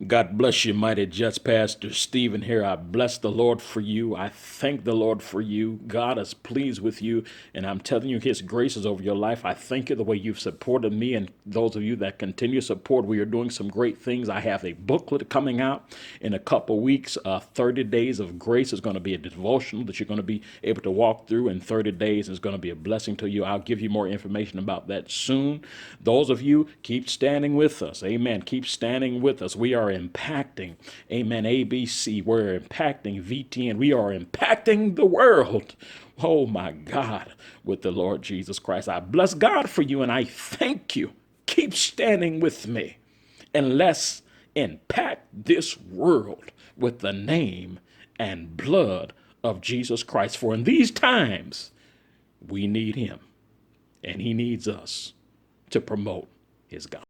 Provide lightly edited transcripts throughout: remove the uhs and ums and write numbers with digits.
God bless you, mighty Jets Pastor Stephen here. I bless the Lord for you. I thank the Lord for you. God is pleased with you, and I'm telling you, His grace is over your life. I thank you the way you've supported me, and those of you that continue to support. We are doing some great things. I have a booklet coming out in a couple weeks. 30 Days of Grace is going to be a devotional that you're going to be able to walk through in 30 days. It's going to be a blessing to you. I'll give you more information about that soon. Those of you, keep standing with us. Amen. Keep standing with us. We are impacting, amen, ABC. We're impacting VTN. We are impacting the world. Oh my God, with the Lord Jesus Christ. I bless God for you and I thank you. Keep standing with me and let's impact this world with the name and blood of Jesus Christ. For in these times, we need Him and He needs us to promote His gospel.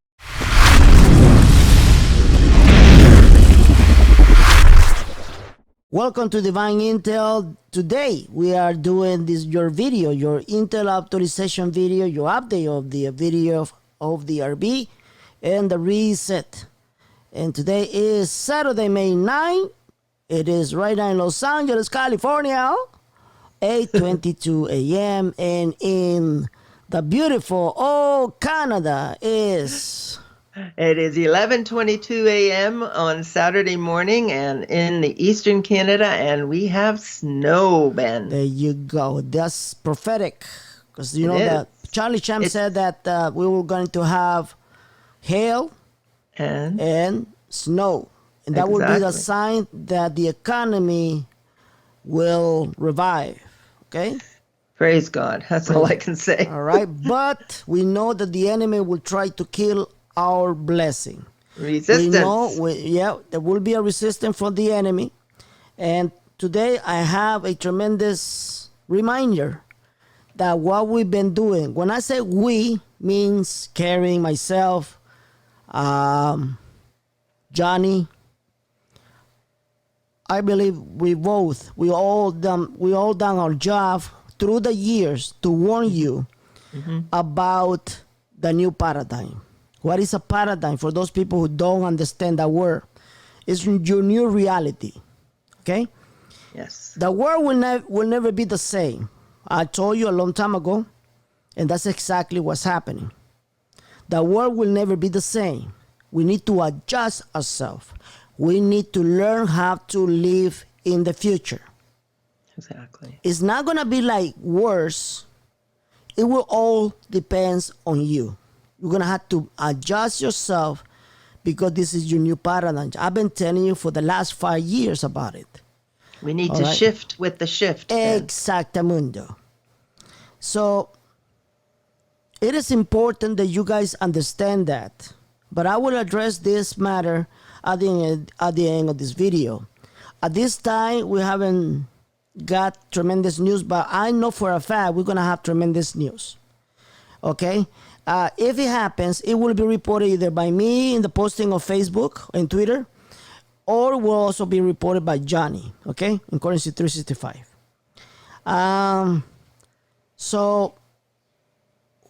Welcome to Divine Intel. Today we are doing your video, your Intel authorization video, your update of the video of the RB and the reset. And today is Saturday, May 9. It is right now in Los Angeles, California, 8:22 a.m. And in the beautiful Canada is... It is 11:22 a.m. on Saturday morning and in the Eastern Canada, and we have snow, Ben. There you go. That's prophetic. Because you know that Charlie Champ said that we were going to have hail and snow. And that will be the sign that the economy will revive. Okay? Praise God. That's all I can say. All right. But we know that the enemy will try to kill our blessing. Resistance. We know, there will be a resistance from the enemy. And today I have a tremendous reminder that what we've been doing, when I say we, means carrying myself, Johnny. I believe we all done our job through the years to warn you about the new paradigm. What is a paradigm? For those people who don't understand that word, it's your new reality. Okay? Yes. The world will never be the same. I told you a long time ago, and that's exactly what's happening. The world will never be the same. We need to adjust ourselves. We need to learn how to live in the future. Exactly. It's not going to be like worse. It will all depend on you. You're going to have to adjust yourself because this is your new paradigm. I've been telling you for the last 5 years about it. We need to shift with the shift. Exactamundo. So it is important that you guys understand that. But I will address this matter at the end of this video. At this time, we haven't got tremendous news, but I know for a fact we're going to have tremendous news. Okay? If it happens, it will be reported either by me in the posting of Facebook and Twitter, or will also be reported by Johnny, okay, in Currency 365. So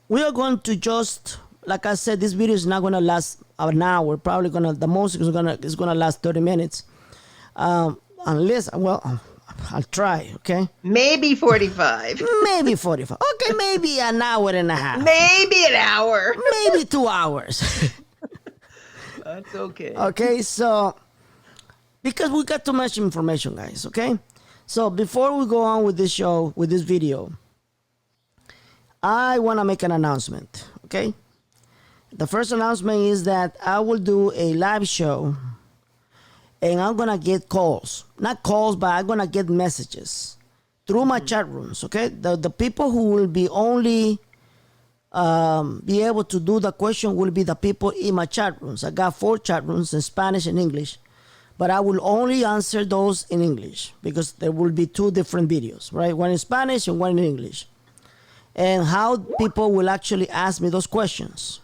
we are going to just, like I said, this video is not going to last an hour. Probably the most is going to last 30 minutes, unless, well, I'll try, okay? Maybe 45. Maybe 45. Okay, maybe an hour and a half. Maybe an hour. Maybe 2 hours. That's okay. Okay, so, because we got too much information, guys, okay? So, before we go on with this show, with this video, I want to make an announcement, okay? The first announcement is that I will do a live show and I'm going to get calls. Not calls, but I'm going to get messages through my chat rooms, okay? The people who will be only be able to do the question will be the people in my chat rooms. I got 4 chat rooms in Spanish and English, but I will only answer those in English because there will be 2 different videos, right? One in Spanish and one in English. And how people will actually ask me those questions.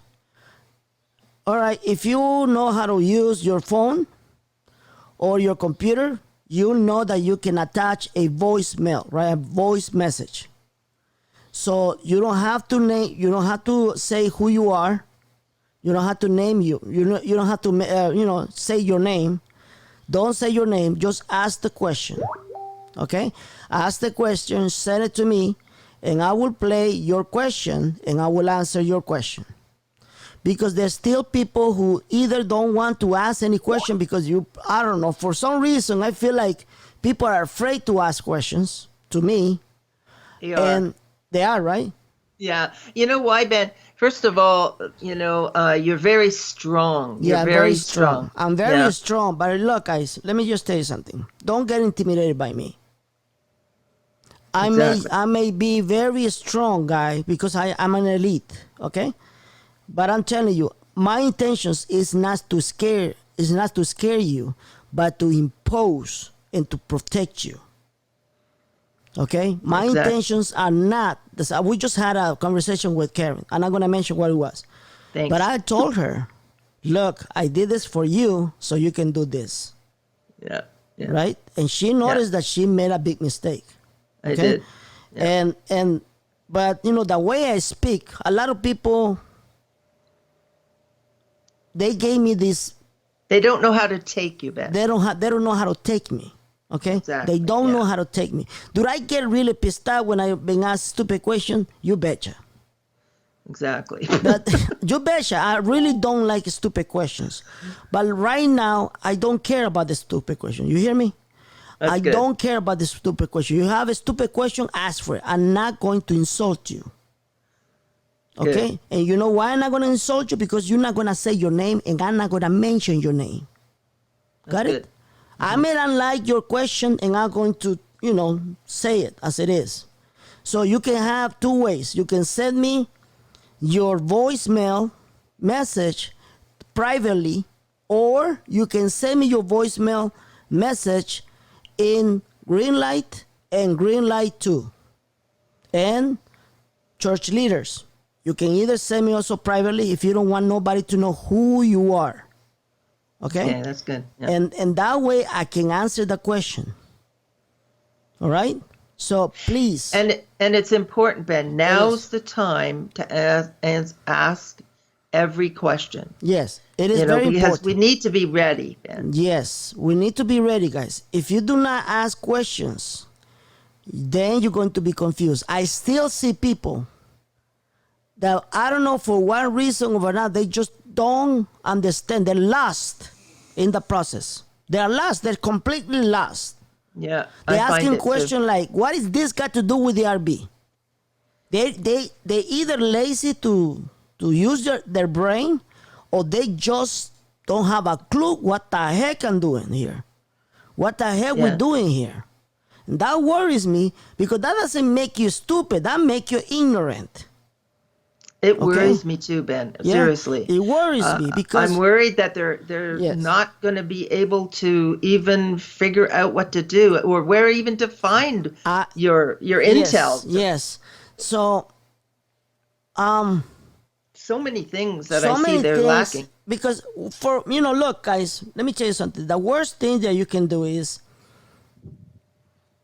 All right, if you know how to use your phone or your computer, you'll know that you can attach a voicemail, right? A voice message. So you don't have to say who you are. You don't have to name you. You don't have to say your name. Don't say your name. Just ask the question. Okay? Ask the question, send it to me, and I will play your question and I will answer your question. Because there's still people who either don't want to ask any question because I don't know, for some reason I feel like people are afraid to ask questions to me. They are. And they are, right? Yeah. You know why, Ben? First of all, you're very strong. You're I'm very strong. I'm very Yeah. strong. But look, guys, let me just tell you something. Don't get intimidated by me. Exactly. I may be very strong guy because I'm an elite, okay? But I'm telling you, my intentions is not to scare you, but to impose and to protect you. Okay? My Exactly. intentions are not this. We just had a conversation with Karen. I'm not gonna mention what it was. Thanks. But I told her, look, I did this for you so you can do this. Yeah. Yeah. Right? And she noticed that she made a big mistake. I did. Yeah. But the way I speak, a lot of people, they gave me this. They don't know how to take you, Ben. They don't know how to take me. Okay? Exactly, They don't yeah. know how to take me. Do I get really pissed off when I've been asked stupid question? You betcha. Exactly. But you betcha. I really don't like stupid questions. But right now, I don't care about the stupid question. You hear me? That's I good. don't care about the stupid question. You have a stupid question, ask for it. I'm not going to insult you. Okay? Good. And you know why I'm not going to insult you? Because you're not going to say your name and I'm not going to mention your name. Got That's it? good. I may not like your question and I'm going to, say it as it is. So you can have two ways. You can send me your voicemail message privately, or you can send me your voicemail message in green light and green light 2 and church leaders. You can either send me also privately if you don't want nobody to know who you are. Okay? Yeah, that's good. Yeah. And that way I can answer the question. All right? So please. And it's important, Ben. Now's the time to ask every question. Yes, it is very because important. we need to be ready, Ben. Yes, we need to be ready, guys. If you do not ask questions, then you're going to be confused. I still see people that I don't know for one reason or another, they just don't understand. They're lost in the process. They're lost. They're completely lost. Yeah. They're I find asking it questions like, what is this got to do with the RB? They either lazy to use their brain, or they just don't have a clue what the heck I'm doing here. What the heck we're doing here. And that worries me because that doesn't make you stupid. That makes you ignorant. It worries me too, Ben. Yeah, Seriously. it worries me because I'm worried that they're Yes. not going to be able to even figure out what to do or where even to find your intel. Yes. So So many things that so I see many they're things, lacking. because look, guys, let me tell you something. The worst thing that you can do is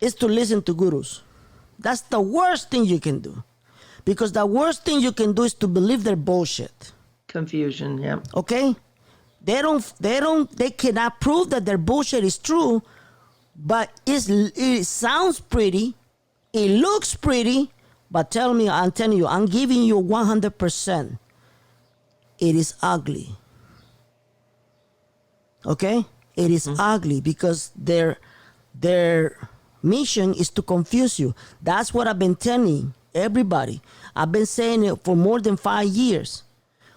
to listen to gurus. That's the worst thing you can do, because the worst thing you can do is to believe their bullshit. Confusion, yeah. Okay? They cannot prove that their bullshit is true, but it sounds pretty, it looks pretty, but I'm telling you, I'm giving you 100%. It is ugly. Okay? It is ugly because their mission is to confuse you. That's what I've been telling everybody. I've been saying it for more than 5 years.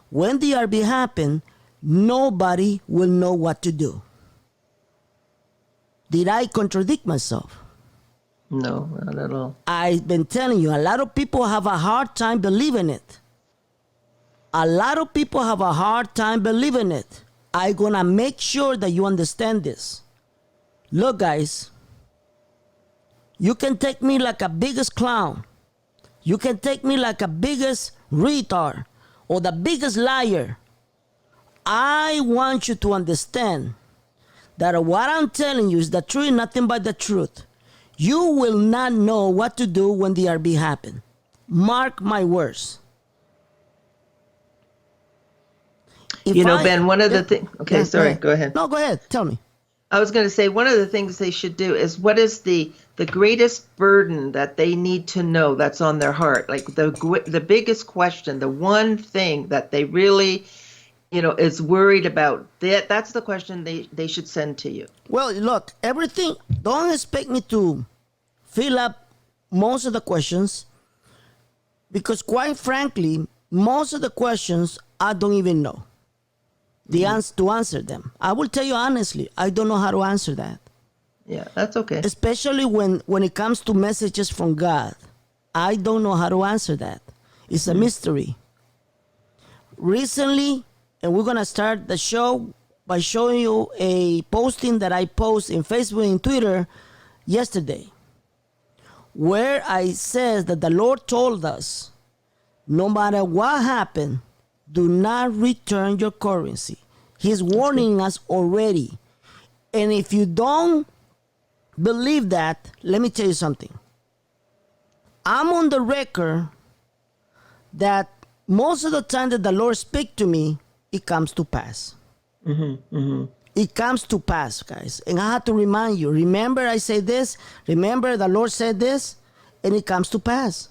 When the RB happen, nobody will know what to do. Did I contradict myself? No, not at all. I've been telling you, a lot of people have a hard time believing it. A lot of people have a hard time believing it. I'm gonna make sure that you understand this. Look, guys, you can take me like a biggest clown. You can take me like a biggest retard or the biggest liar. I want you to understand that what I'm telling you is the truth, nothing but the truth. You will not know what to do when the RB happen. Mark my words. If You know, Ben, one of the things, okay, Yeah, sorry, go ahead. No, go ahead. Tell me. I was going to say one of the things they should do is what is the greatest burden that they need to know that's on their heart, like the biggest question, the one thing that they really, is worried about. That's the question they should send to you. Well, look, everything, don't expect me to fill up most of the questions because, quite frankly, most of the questions I don't even know the answer to answer them. I will tell you honestly, I don't know how to answer that. Yeah, that's okay. Especially when it comes to messages from God. I don't know how to answer that. It's a mystery. Recently, and we're going to start the show by showing you a posting that I post in Facebook and Twitter yesterday, where I says that the Lord told us, no matter what happened, do not return your currency. He's warning us already. And if you don't believe that, let me tell you something. I'm on the record that most of the time that the Lord speaks to me, it comes to pass. It comes to pass, guys. And I have to remind you, remember I say this, remember the Lord said this, and it comes to pass.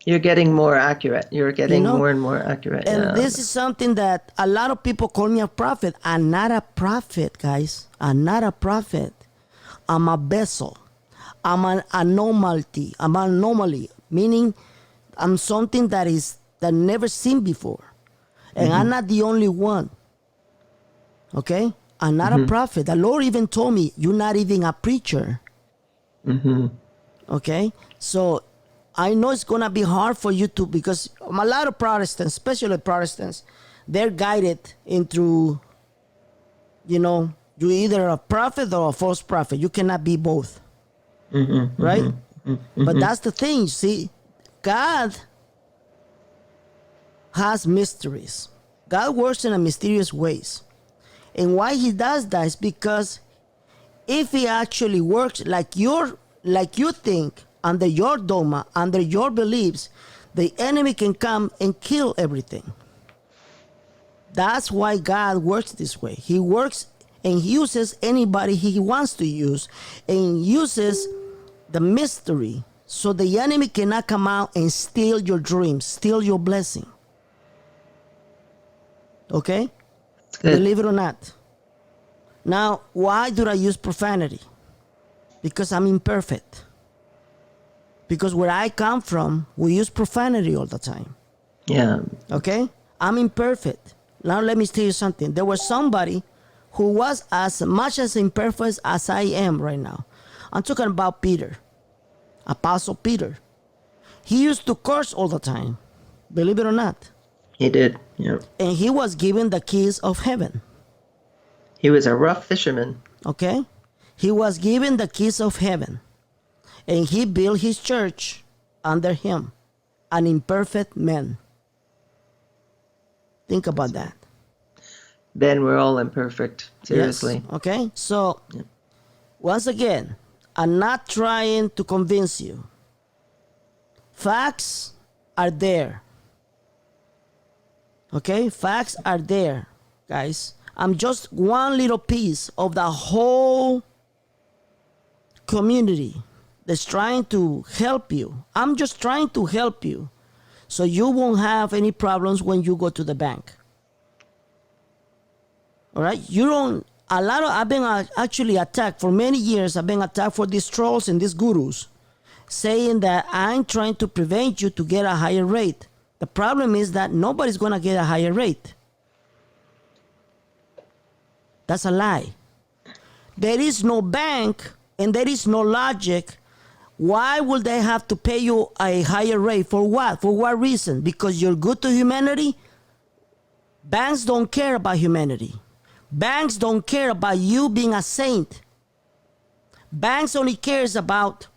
You're getting more accurate. You're getting more and more accurate. And this is something that a lot of people call me a prophet. I'm not a prophet, guys. I'm not a prophet. I'm a vessel. I'm an anomaly. I'm an anomaly, meaning I'm something that never seen before. And I'm not the only one. Okay? I'm not a prophet. The Lord even told me, you're not even a preacher. Okay? So I know it's going to be hard for you to, because a lot of Protestants, especially Protestants, they're guided into, you're either a prophet or a false prophet. You cannot be both. Right? But that's the thing. See, God has mysteries. God works in a mysterious ways. And why he does that is because if he actually works like you think, under your dogma, under your beliefs, the enemy can come and kill everything. That's why God works this way. He works and he uses anybody he wants to use, and uses the mystery so the enemy cannot come out and steal your dreams, steal your blessing. Okay? Good. Believe it or not. Now, why do I use profanity? Because I'm imperfect. Because where I come from, we use profanity all the time. Yeah. Okay? I'm imperfect. Now let me tell you something. There was somebody who was as much as imperfect as I am right now. I'm talking about Peter. Apostle Peter. He used to curse all the time. Believe it or not. He did. Yeah. And he was given the keys of heaven. He was a rough fisherman. Okay? He was given the keys of heaven. And he built his church under him, an imperfect man. Think about that. Ben, we're all imperfect. Seriously. Yes. Okay? So, once again, I'm not trying to convince you. Facts are there. Okay? Facts are there, guys. I'm just one little piece of the whole community that's trying to help you. I'm just trying to help you so you won't have any problems when you go to the bank. All right? I've been actually attacked for many years. I've been attacked for these trolls and these gurus saying that I'm trying to prevent you to get a higher rate. The problem is that nobody's going to get a higher rate. That's a lie. There is no bank and there is no logic. Why would they have to pay you a higher rate? For what? For what reason? Because you're good to humanity? Banks don't care about humanity. Banks don't care about you being a saint. Banks only cares about,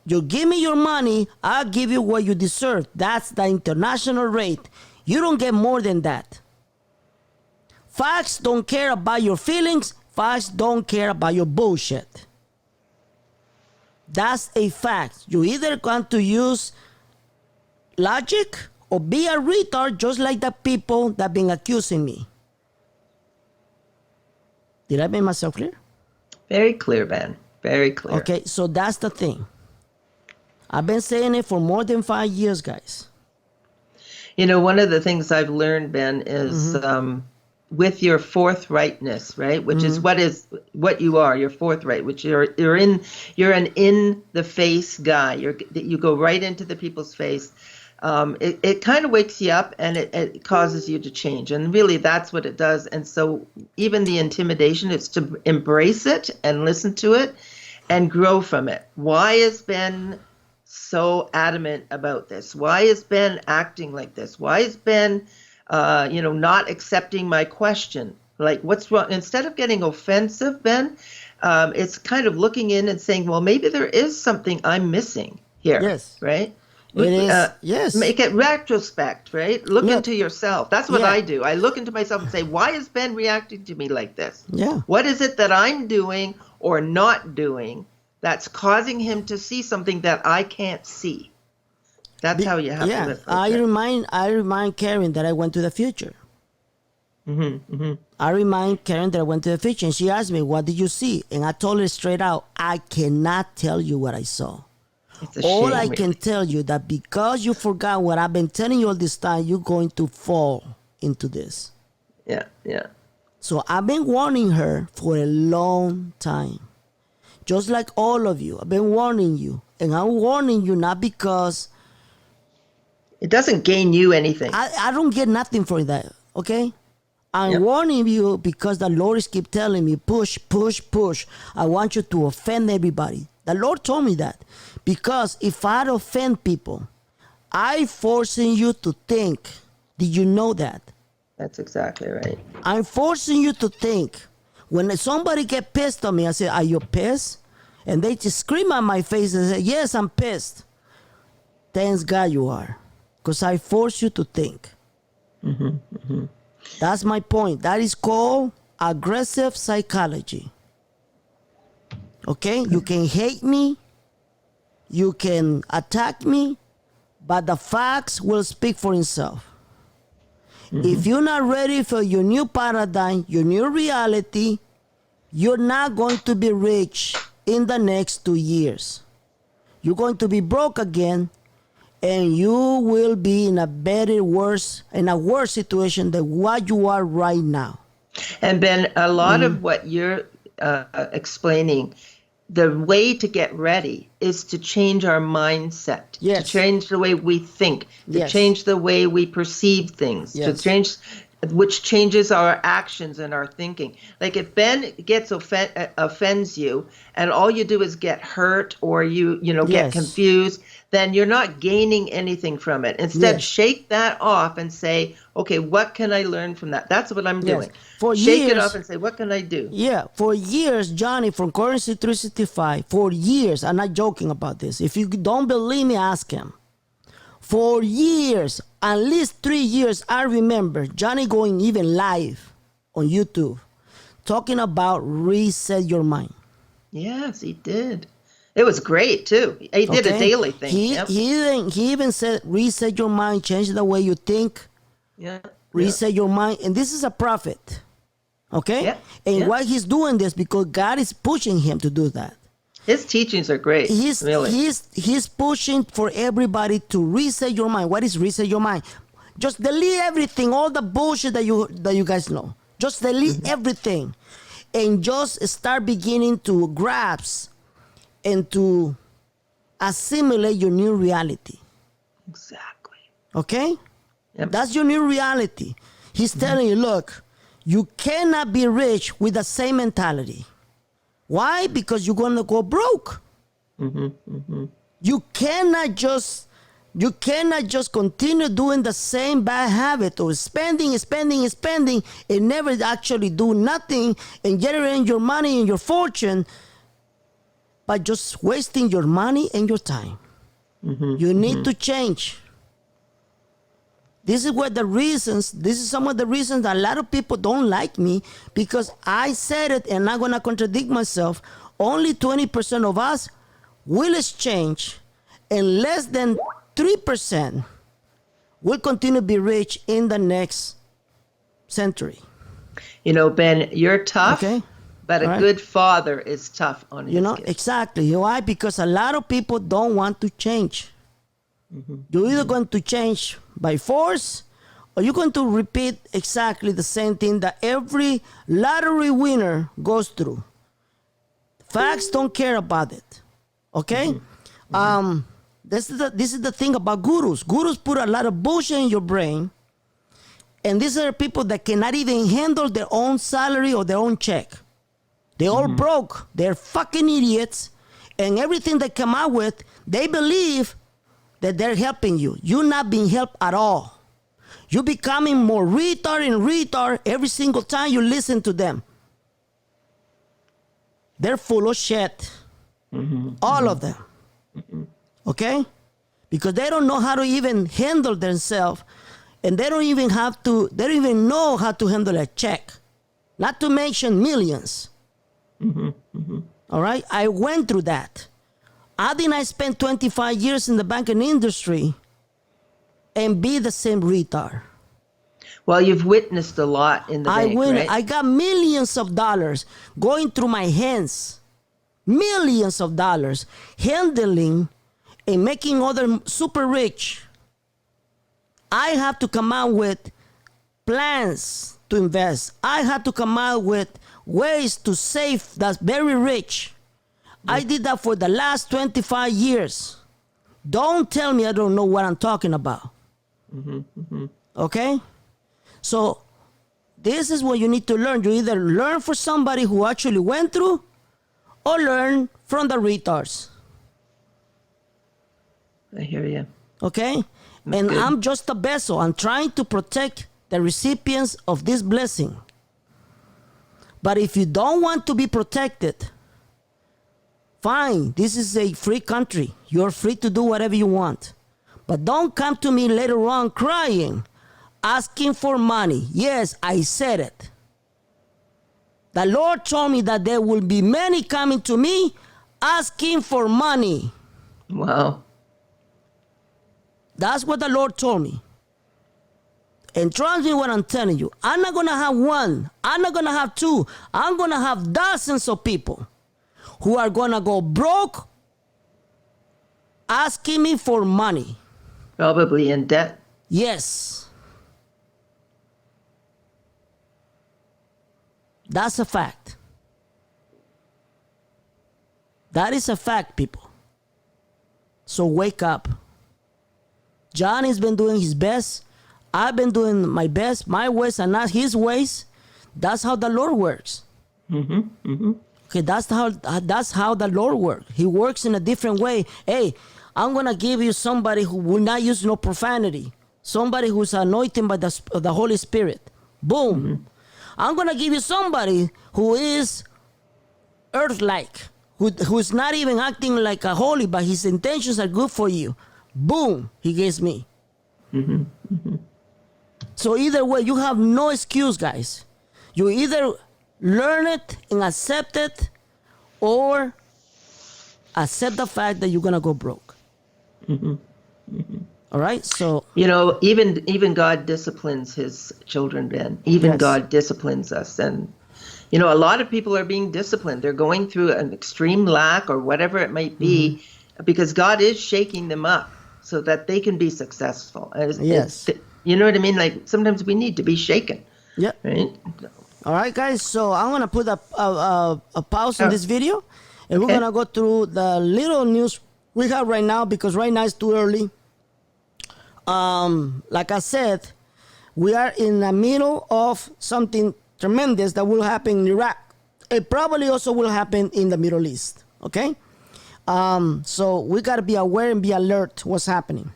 you give me your money, I'll give you what you deserve. That's the international rate. You don't get more than that. Facts don't care about your feelings. Facts don't care about your bullshit. That's a fact. You either going to use logic or be a retard just like the people that been accusing me. Did I make myself clear? Very clear, Ben. Very clear. Okay, so that's the thing. I've been saying it for more than 5 years, guys. You know, one of the things I've learned, Ben, is with your forthrightness, right? Which is what you are. You're forthright. Which you're an in the face guy. You go right into the people's face. It kind of wakes you up, and it causes you to change. And really, that's what it does. And so even the intimidation is to embrace it and listen to it and grow from it. Why is Ben so adamant about this? Why is Ben acting like this? Why is Ben, not accepting my question? Like, what's wrong? Instead of getting offensive, Ben, it's kind of looking in and saying, well, maybe there is something I'm missing here. Yes. Right? It is, yes. Make it retrospect, right? Look Yeah. into yourself. That's what Yeah. I do. I look into myself and say, why is Ben reacting to me like this? Yeah. What is it that I'm doing or not doing that's causing him to see something that I can't see? That's how you have to live. I remind Karen that I went to the future. I remind Karen that I went to the future, and she asked me, what did you see? And I told her straight out, I cannot tell you what I saw. It's a All shame, I really. can tell you that because you forgot what I've been telling you all this time, you're going to fall into this. Yeah, yeah. So I've been warning her for a long time. Just like all of you, I've been warning you. And I'm warning you not because It doesn't gain you anything. I don't get nothing for that, okay? I'm warning you because the Lord is keep telling me, push, push, push. I want you to offend everybody. The Lord told me that. Because if I offend people, I'm forcing you to think. Did you know that? That's exactly right. I'm forcing you to think. When somebody get pissed on me, I say, are you pissed? And they just scream at my face and say, yes, I'm pissed. Thanks God you are. Because I force you to think. That's my point. That is called aggressive psychology. Okay? You can hate me. You can attack me. But the facts will speak for itself. If you're not ready for your new paradigm, your new reality, you're not going to be rich in the next 2 years. You're going to be broke again, and you will be in a worse situation than what you are right now. And Ben, a lot of what you're explaining, the way to get ready is to change our mindset, Yes. to change the way we think, to Yes. change the way we perceive things, Yes. to change, which changes our actions and our thinking. Like if Ben gets offends you, and all you do is get hurt or you Yes. get confused, then you're not gaining anything from it. Instead, Yes. shake that off and say, okay, what can I learn from that? That's what I'm Yes. doing. For Shake it years- off and say, what can I do? Yeah, for years, Johnny from Currency 365, for years, I'm not joking about this. If you don't believe me, ask him. For years, at least 3 years, I remember Johnny going even live on YouTube, talking about reset your mind. Yes, he did. It was great too. He did a Okay? daily thing. He, Yep. he even said, reset your mind, change the way you think, Yeah. reset your mind. And this is a prophet. Okay? Yeah, And yeah. why he's doing this? Because God is pushing him to do that. His teachings are great. Really. He's pushing for everybody to reset your mind. What is reset your mind? Just delete everything, all the bullshit that you guys know. Just delete everything, and just start beginning to grasp and to assimilate your new reality. Exactly. Okay? Yep. That's your new reality. He's telling you, look, you cannot be rich with the same mentality. Why? Because you're going to go broke. You cannot just continue doing the same bad habit of spending, and never actually do nothing and generating your money and your fortune, but just wasting your money and your time. You need to change. This is some of the reasons that a lot of people don't like me, because I said it and I'm going to contradict myself. Only 20% of us will exchange, and less than 3% will continue to be rich in the next century. You know, Ben, you're tough, Okay. but a All right. good father is tough on his You know, kids. exactly. Why? Because a lot of people don't want to change. You're either going to change by force, or you're going to repeat exactly the same thing that every lottery winner goes through. Facts don't care about it. Okay? This is the thing about gurus. Gurus put a lot of bullshit in your brain, and these are people that cannot even handle their own salary or their own check. They all broke. They're fucking idiots, and everything they come out with, they believe that they're helping you. You're not being helped at all. You're becoming more retard and retard every single time you listen to them. They're full of shit. All of them. Okay? Because they don't know how to even handle themselves, and they don't even know how to handle a check. Not to mention millions. All right? I went through that. I did not spend 25 years in the banking industry and be the same retard. Well, you've witnessed a lot in the bank, right? I got millions of dollars going through my hands. Millions of dollars handling and making other super rich. I have to come out with plans to invest. I had to come out with ways to save that's very rich. I did that for the last 25 years. Don't tell me I don't know what I'm talking about. Okay? So this is what you need to learn. You either learn from somebody who actually went through, or learn from the retards. I hear you. Okay? And good. I'm just a vessel. I'm trying to protect the recipients of this blessing. But if you don't want to be protected, fine. This is a free country. You're free to do whatever you want. But don't come to me later on crying, asking for money. Yes, I said it. The Lord told me that there will be many coming to me asking for money. Wow. That's what the Lord told me. And trust me what I'm telling you. I'm not going to have one. I'm not going to have two. I'm going to have dozens of people who are going to go broke asking me for money. Probably in debt. Yes. That's a fact. That is a fact, people. So wake up. John has been doing his best. I've been doing my best. My ways are not his ways. That's how the Lord works. Okay, that's how the Lord works. He works in a different way. Hey, I'm gonna give you somebody who will not use no profanity. Somebody who's anointed by the Holy Spirit. Boom. I'm gonna give you somebody who is earth-like, who's not even acting like a holy, but his intentions are good for you. Boom, he gives me. So either way, you have no excuse, guys. You either learn it and accept it, or accept the fact that you're gonna go broke. All right, so You know, even God disciplines his children, Ben. Even Yes. God disciplines us. And, you know, a lot of people are being disciplined. They're going through an extreme lack or whatever it might be because God is shaking them up so that they can be successful. And Yes. you know what I mean? Like sometimes we need to be shaken, yeah. right? All right, guys. So I'm gonna put a pause on Oh. this video, and we're Okay. gonna go through the little news we have right now because right now it's too early. Like I said, we are in the middle of something tremendous that will happen in Iraq. It probably also will happen in the Middle East. Okay, so we gotta be aware and be alert what's happening.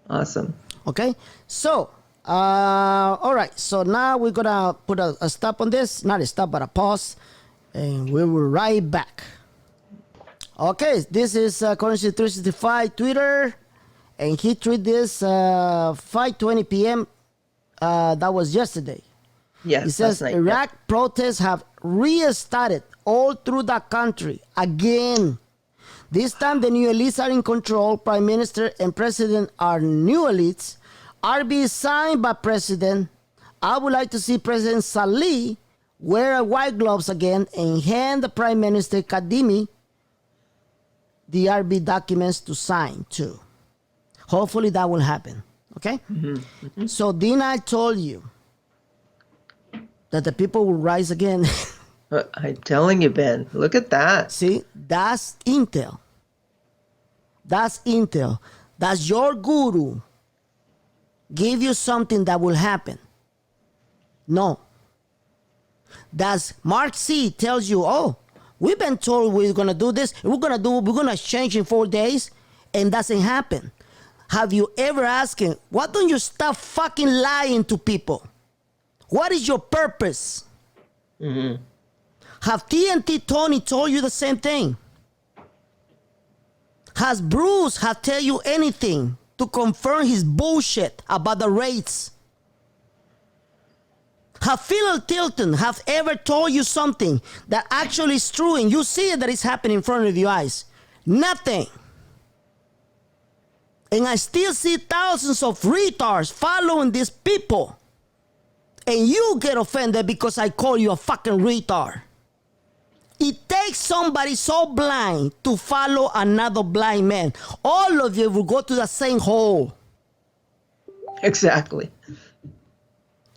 Awesome. Okay, so all right, so now we're gonna put a stop on this, not a stop but a pause, and we will right back. Okay, this is Currency 365 Twitter, and he tweeted this 5:20 p.m. That was yesterday. Yes. He says last night, Iraq protests have restarted all through the country again. This time the new elites are in control. Prime Minister and President are new elites RB is signed by President. I would like to see President Salih wear white gloves again and hand the Prime Minister Kadimi the RB documents to sign too. Hopefully that will happen. Okay? So then I told you that the people will rise again. I'm telling you, Ben, look at that. See, that's intel. That's intel. That's your guru give you something that will happen. No. That's Mark C tells you, oh, we've been told we're gonna do this, we're gonna exchange in 4 days, and doesn't happen. Have you ever asked him, why don't you stop fucking lying to people? What is your purpose? Have TNT Tony told you the same thing? Has Bruce have tell you anything to confirm his bullshit about the rates? Have Phil Tilton have ever told you something that actually is true and you see it that it's happening in front of your eyes? Nothing. And I still see thousands of retards following these people. And you get offended because I call you a fucking retard. It takes somebody so blind to follow another blind man. All of you will go to the same hole. Exactly.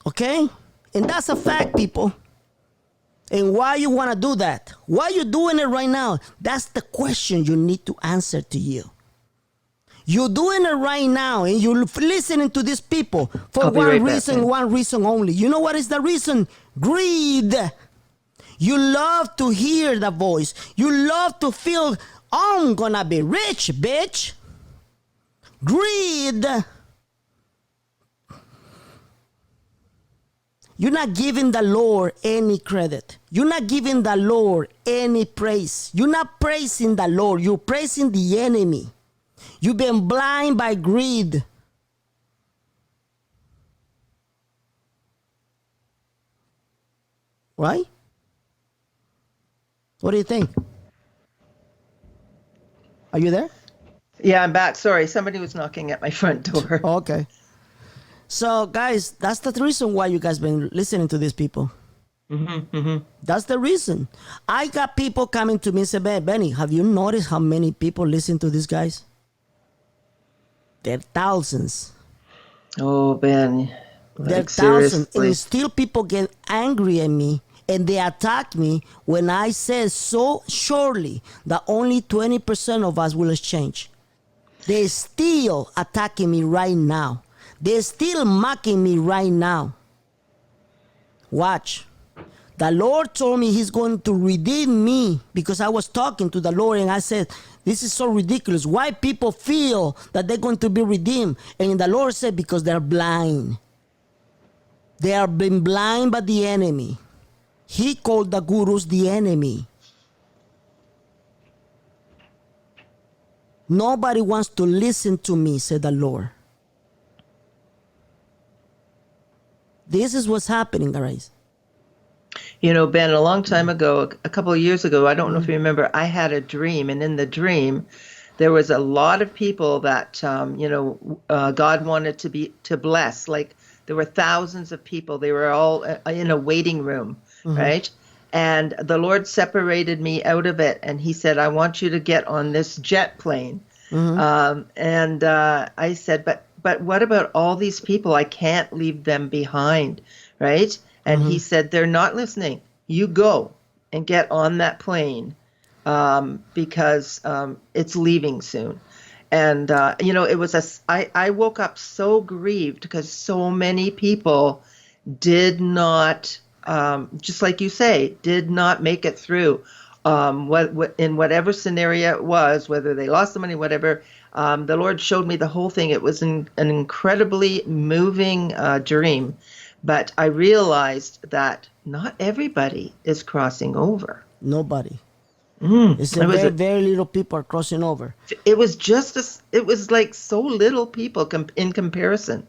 Okay? And that's a fact, people. And why you want to do that? Why you doing it right now? That's the question you need to answer to you. You're doing it right now and you're listening to these people for I'll be right back, reason, man. one reason only. You know what is the reason? Greed. You love to hear the voice. You love to feel, I'm gonna be rich, bitch. Greed. You're not giving the Lord any credit. You're not giving the Lord any praise. You're not praising the Lord. You're praising the enemy. You've been blind by greed. Right? What do you think? Are you there? Yeah, I'm back. Sorry, somebody was knocking at my front door. Okay. So, guys, that's the reason why you guys been listening to these people. That's the reason. I got people coming to me and say, Benny, have you noticed how many people listen to these guys? They're thousands. Oh, Ben. They're Like, thousands. seriously. And still people get angry at me and they attack me when I say so surely that only 20% of us will exchange. They're still attacking me right now. They're still mocking me right now. Watch. The Lord told me he's going to redeem me because I was talking to the Lord and I said, this is so ridiculous. Why people feel that they're going to be redeemed? And the Lord said, because they're blind. They are been blind by the enemy. He called the gurus the enemy. Nobody wants to listen to me, said the Lord. This is what's happening, guys. You know, Ben, a long time ago, a couple of years ago, I don't know if you remember, I had a dream. And in the dream, there was a lot of people that, God wanted to bless. Like there were thousands of people. They were all in a waiting room, right? And the Lord separated me out of it. And he said, I want you to get on this jet plane. I said, but what about all these people? I can't leave them behind, right? And he said, they're not listening. You go and get on that plane because it's leaving soon. And, it was I woke up so grieved because so many people did not, just like you say, did not make it through. In whatever scenario it was, whether they lost the money, whatever, the Lord showed me the whole thing. It was an incredibly moving dream. But I realized that not everybody is crossing over. Nobody. It's very little people are crossing over. It was it was like so little people in comparison.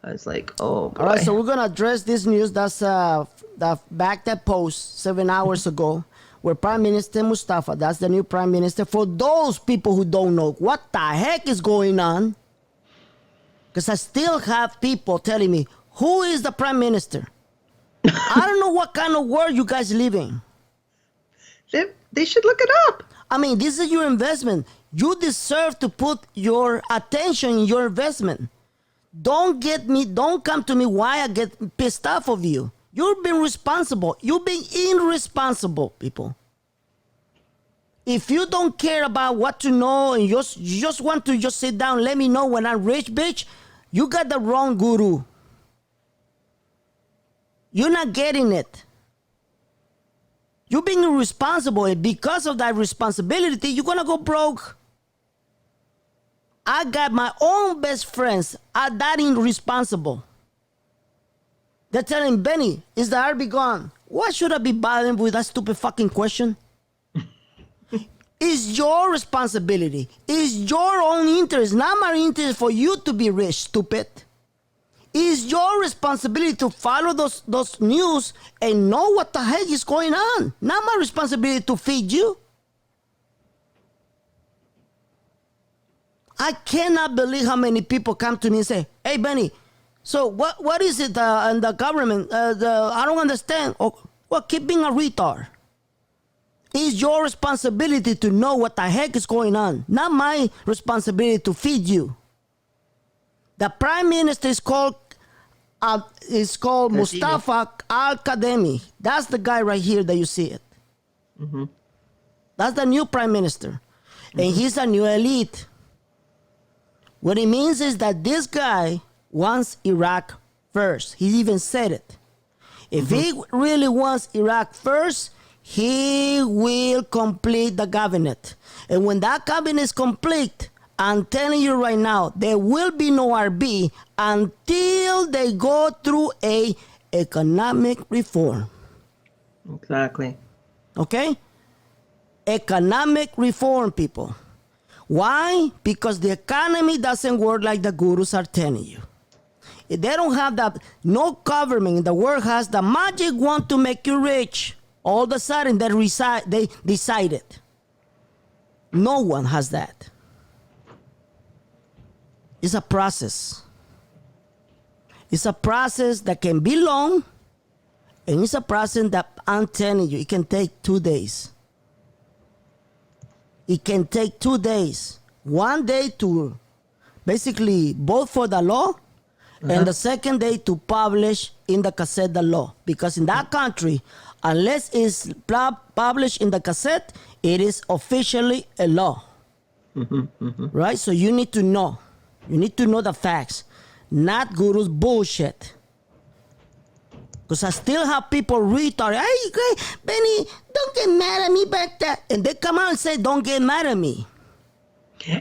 I was like, oh boy. All right, so we're gonna address this news. That's that post 7 hours ago, where Prime Minister Mustafa, that's the new Prime Minister. For those people who don't know what the heck is going on, Because I still have people telling me, who is the prime minister? I don't know what kind of world you guys live in. They should look it up. I mean, this is your investment. You deserve to put your attention in your investment. Don't come to me why I get pissed off of you. You're being responsible. You're being irresponsible, people. If you don't care about what to know and you just want to just sit down, let me know when I'm rich, bitch, you got the wrong guru. You're not getting it. You're being irresponsible, and because of that responsibility, you're gonna go broke. I got my own best friends are that irresponsible. They're telling Benny, is the RB gone? Why should I be bothering with that stupid fucking question? It's your responsibility. It's your own interest, not my interest for you to be rich, stupid. It's your responsibility to follow those news and know what the heck is going on. Not my responsibility to feed you. I cannot believe how many people come to me and say, hey, Benny, so what is it in the government? I don't understand. Oh, well, keep being a retard. It's your responsibility to know what the heck is going on. Not my responsibility to feed you. The prime minister is called Mustafa Al-Kadhimi. That's the guy right here that you see it. Mm-hmm. That's the new prime minister. Mm-hmm. And he's a new elite. What it means is that this guy wants Iraq first. He even said it. If he really wants Iraq first, he will complete the cabinet. And when that cabinet is complete, I'm telling you right now, there will be no RB until they go through a economic reform. Exactly. Okay? Economic reform, people. Why? Because the economy doesn't work like the gurus are telling you. If they don't have that, no government in the world has the magic wand to make you rich. All of a sudden, they decided. No one has that. It's a process. It's a process that can be long, and it's a process that I'm telling you, it can take 2 days. It can take 2 days. 1 day to basically vote for the law, and the second day to publish in the Gazette the law. Because in that country, unless it's published in the Gazette, it is officially a law. Right? So you need to know. You need to know the facts, not gurus bullshit. Because I still have people retard. Hey, Benny, don't get mad at me back there. And they come out and say, don't get mad at me.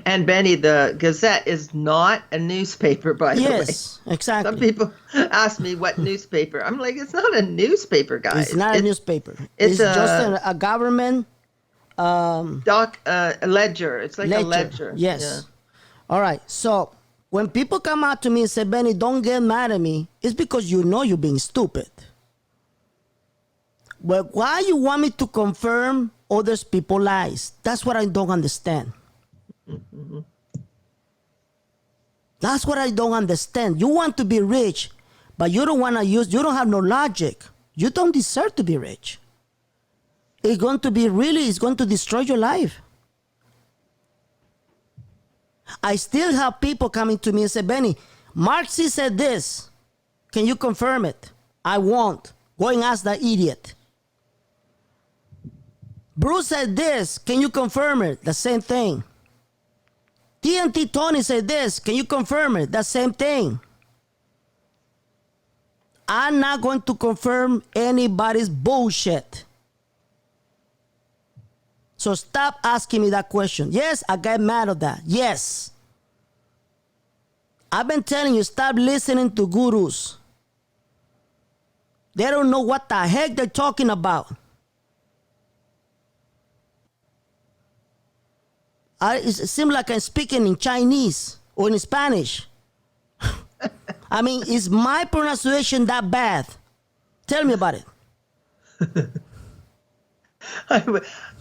And Benny, the Gazette is not a newspaper, by the way. Yes, exactly. Some people ask me what newspaper. I'm like, it's not a newspaper, guys. It's not a newspaper. It's just a government a ledger. It's like a ledger. Yes. Yeah. All right. So when people come out to me and say, Benny, don't get mad at me, it's because you know you're being stupid. But why you want me to confirm others people's lies? That's what I don't understand. That's what I don't understand. You want to be rich, but you don't want to you don't have no logic. You don't deserve to be rich. It's going to destroy your life. I still have people coming to me and say, Benny, Marxist said this. Can you confirm it? I won't. Go and ask that idiot. Bruce said this. Can you confirm it? The same thing. TNT Tony said this. Can you confirm it? The same thing. I'm not going to confirm anybody's bullshit. So stop asking me that question. Yes, I got mad at that. Yes. I've been telling you, stop listening to gurus. They don't know what the heck they're talking about. It seems like I'm speaking in Chinese or in Spanish. I mean, is my pronunciation that bad? Tell me about it.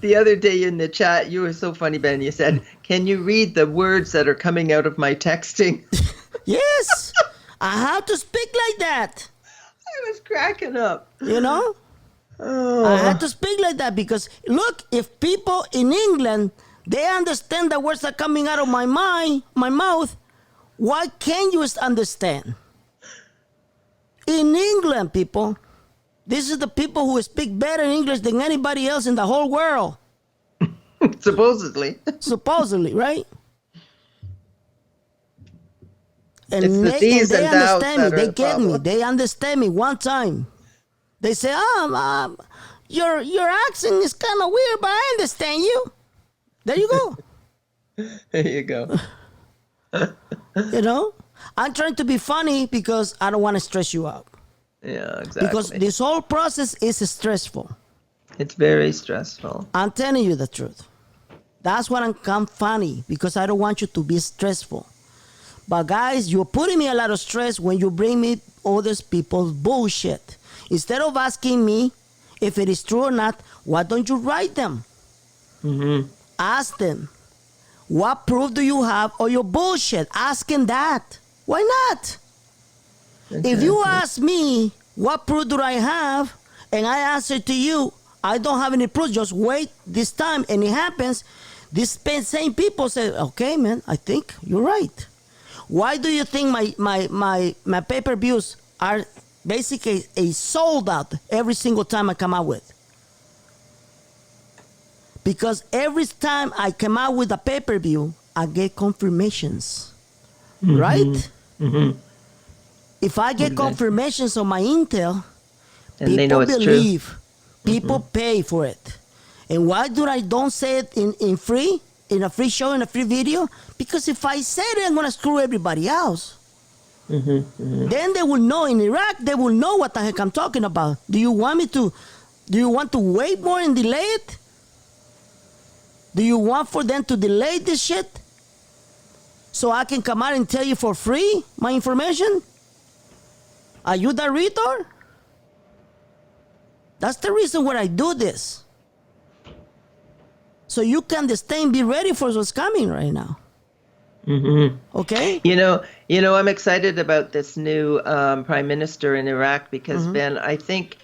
The other day in the chat, you were so funny, Ben. You said, can you read the words that are coming out of my texting? Yes, I have to speak like that. I was cracking up. You know, Oh. I had to speak like that because look, if people in England they understand the words that are coming out of my mind, my mouth, why can't you understand? In England, people, this is the people who speak better English than anybody else in the whole world, Supposedly. supposedly, right? And It's the they, these and they and thous understand me. that are They the get me. problem. They understand me one time. They say, your accent is kind of weird, but I understand you. There you go. There you go. You know, I'm trying to be funny because I don't want to stress you out. Yeah, exactly. Because this whole process is stressful. It's very stressful. I'm telling you the truth. That's why I'm funny, because I don't want you to be stressful. But guys, you're putting me a lot of stress when you bring me other people's bullshit. Instead of asking me if it is true or not, why don't you write them? Mm-hmm. Ask them, what proof do you have of your bullshit? Ask them that. Why not? If you ask me, what proof do I have? And I answer to you, I don't have any proof, just wait this time and it happens. These same people say, okay, man, I think you're right. Why do you think my pay-per-views are basically a sold out every single time I come out with? Because every time I come out with a pay-per-view, I get confirmations, right? Mm-hmm. If I get confirmations on my intel, And they know people it's true. believe, people pay for it. And why do I don't say it in free, in a free show, in a free video? Because if I say it, I'm gonna screw everybody else. Then they will know in Iraq, they will know what the heck I'm talking about. Do you want to wait more and delay it? Do you want for them to delay this shit? So I can come out and tell you for free my information? Are you the retard? That's the reason why I do this. So you can understand, be ready for what's coming right now. Mm-hmm. Okay? You know, I'm excited about this new prime minister in Iraq because Ben, I think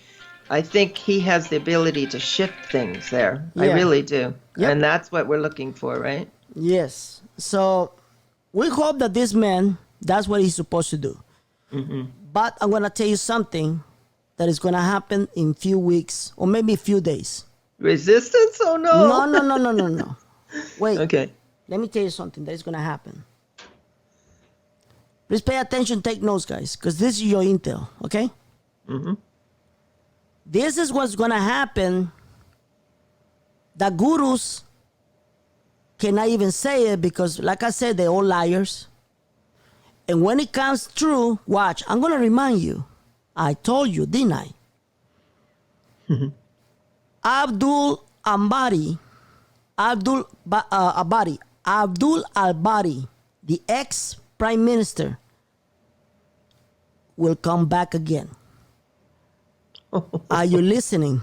he has the ability to shift things there. I Yeah. really do, Yep. and that's what we're looking for, right? Yes. So we hope that this man, that's what he's supposed to do. But I'm going to tell you something that is going to happen in few weeks or maybe a few days. Resistance? Oh no! No. Wait. Okay. Let me tell you something that is going to happen. Please pay attention, take notes, guys, because this is your intel, okay? This is what's going to happen. The gurus cannot even say it because, like I said, they're all liars. And when it comes true, watch, I'm going to remind you. I told you, didn't I? Abdul al-Bari, the ex-prime minister, will come back again. Are you listening?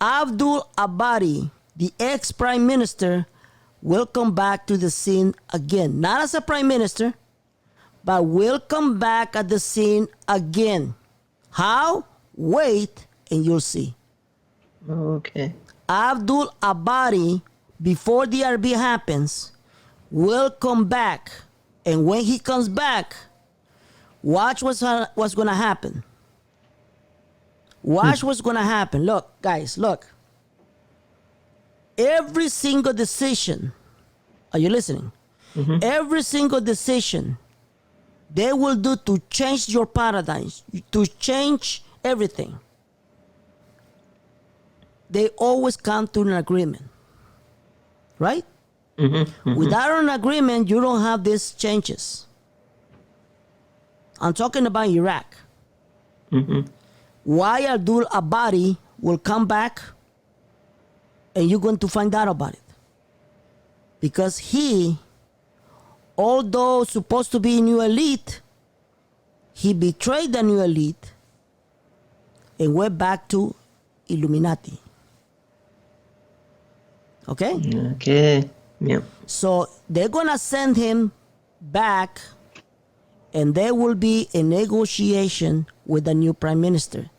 Abdul al-Bari, the ex-prime minister, will come back to the scene again. Not as a prime minister, but will come back at the scene again. How? Wait and you'll see. Okay. Abdul al-Bari, before the RB happens, will come back. And when he comes back, watch what's going to happen. Watch what's going to happen. Look, guys, look. Every single decision, are you listening? Every single decision they will do to change your paradigms, to change everything, they always come to an agreement, right? Without an agreement, you don't have these changes. I'm talking about Iraq. Why Abdul al-Bari will come back, and you're going to find out about it. Because he, although supposed to be a new elite, he betrayed the new elite and went back to Illuminati. Okay? Okay. Yeah. So they're going to send him back and there will be a negotiation with the new prime minister.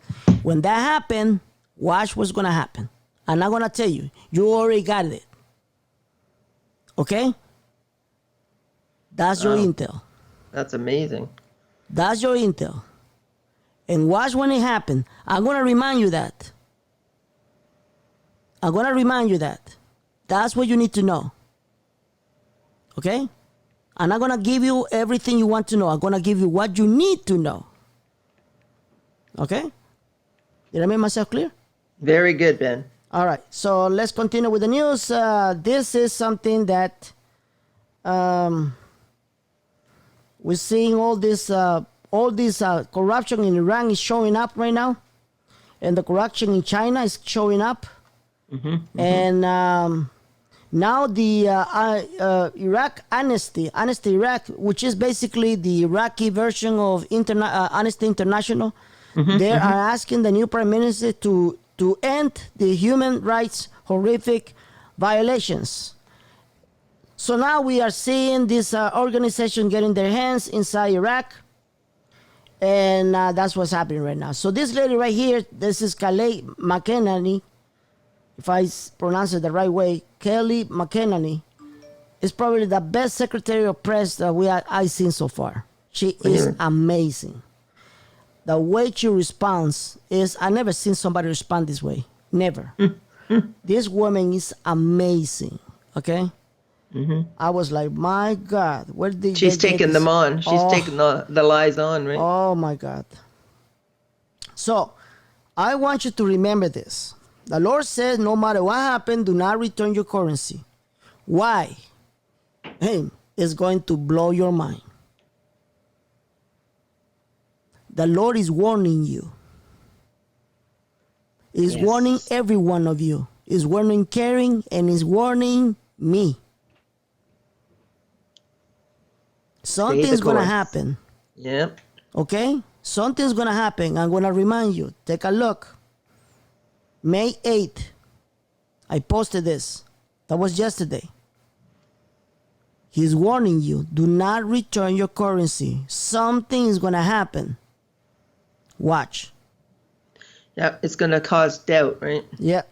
When that happens, watch what's going to happen. I'm not going to tell you. You already got it. Okay? That's your intel. That's amazing. That's your intel. And watch when it happens. I'm going to remind you that. I'm going to remind you that. That's what you need to know. Okay? I'm not going to give you everything you want to know. I'm going to give you what you need to know. Okay? Did I make myself clear? Very good, Ben. All right. So let's continue with the news. This is something that we're seeing all this corruption in Iran is showing up right now. And the corruption in China is showing up. And now the Iraq Amnesty Iraq, which is basically the Iraqi version of Amnesty International, they are asking the new prime minister to end the human rights horrific violations. So now we are seeing this organization getting their hands inside Iraq, and that's what's happening right now. So this lady right here, this is Kelly McEnany, if I pronounce it the right way, Kelly McEnany, is probably the best Secretary of Press that I've seen so far. She is amazing. The way she responds is, I never seen somebody respond this way. Never. This woman is amazing. Okay? I was like, my God, where did She's taking them on. She's taking the lies on, right? Oh my God. So I want you to remember this. The Lord says, no matter what happened, do not return your currency. Why? Hey, it's going to blow your mind. The Lord is warning you. He's warning every one of you. He's warning Karen, and he's warning me. Something's going to happen. Yep. Okay? Something's going to happen. I'm going to remind you. Take a look. May 8th, I posted this. That was yesterday. He's warning you. Do not return your currency. Something is going to happen. Watch. Yeah, it's going to cause doubt, right? Yeah.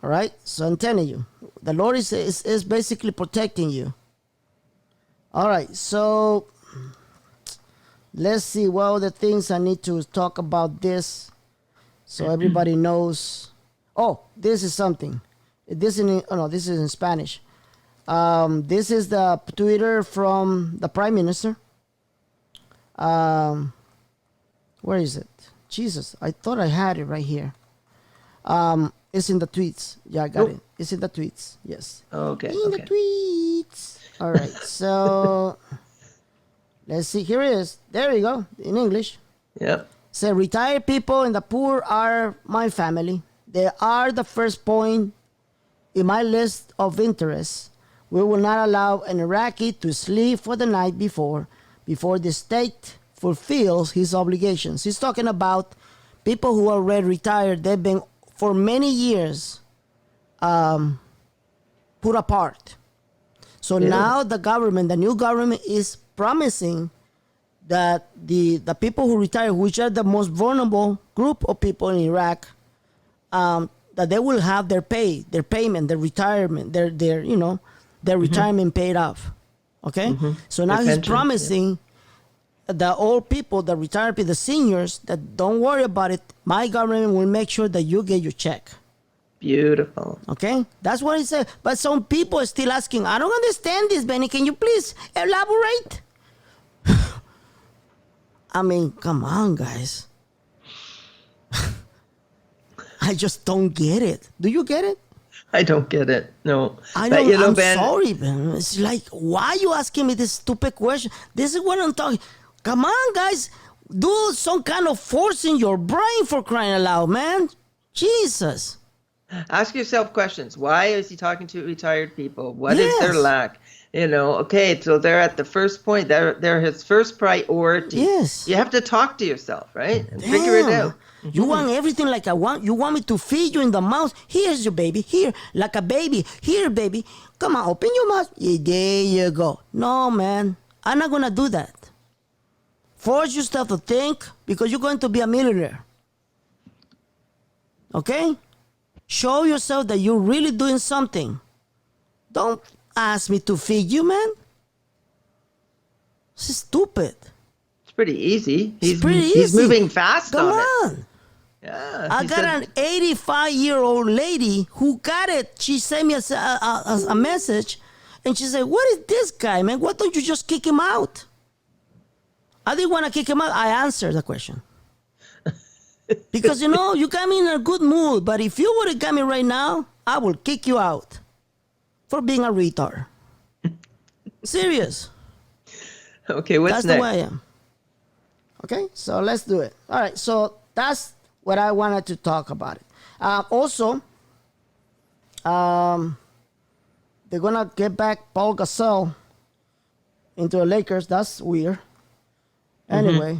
All right? So I'm telling you. The Lord is basically protecting you. All right. So let's see what other things I need to talk about this. So everybody knows. Oh, this is something. This is in Spanish. This is the Twitter from the Prime Minister. Where is it? Jesus, I thought I had it right here. It's in the tweets. Yeah, I got it. It's in the tweets. Yes. Okay. In the tweets. All right. So let's see. Here it is. There you go. In English. Yep. Say, retired people and the poor are my family. They are the first point in my list of interests. We will not allow an Iraqi to sleep for the night before the state fulfills his obligations. He's talking about people who are already retired. They've been for many years put apart. So now the new government is promising that the people who retire, which are the most vulnerable group of people in Iraq, that they will have their payment, their retirement, their retirement paid off. Okay? So now he's promising the old people, the retired people, the seniors, that don't worry about it. My government will make sure that you get your check. Beautiful. Okay? That's what he said. But some people are still asking, I don't understand this, Benny. Can you please elaborate? I mean, come on, guys. I just don't get it. Do you get it? I don't get it. No. I don't. I'm Ben, sorry, man. It's like, why are you asking me this stupid question? This is what I'm talking. Come on, guys. Do some kind of force in your brain, for crying out loud, man. Jesus. Ask yourself questions. Why is he talking to retired people? What is their lack? Okay, so they're at the first point. They're his first priority. Yes. You have to talk to yourself, right? And figure it out. You want everything like I want? You want me to feed you in the mouth? Here's your baby. Here, like a baby. Here, baby. Come on, open your mouth. Yeah, there you go. No, man. I'm not going to do that. Force yourself to think because you're going to be a millionaire. Okay? Show yourself that you're really doing something. Don't ask me to feed you, man. This is stupid. It's pretty easy. It's pretty easy. He's moving fast Come on it. on. Yeah. I he got said- an 85-year-old lady who got it. She sent me a message, and she said, "What is this guy, man? Why don't you just kick him out?" I didn't want to kick him out. I answered the question. Because, you got me in a good mood, but if you would have got me right now, I will kick you out for being a retard. Serious. Okay, what's That's next? the way I am. Okay, so let's do it. All right, so that's what I wanted to talk about it. Also, they're gonna get back Paul Gasol into the Lakers. That's weird. Anyway,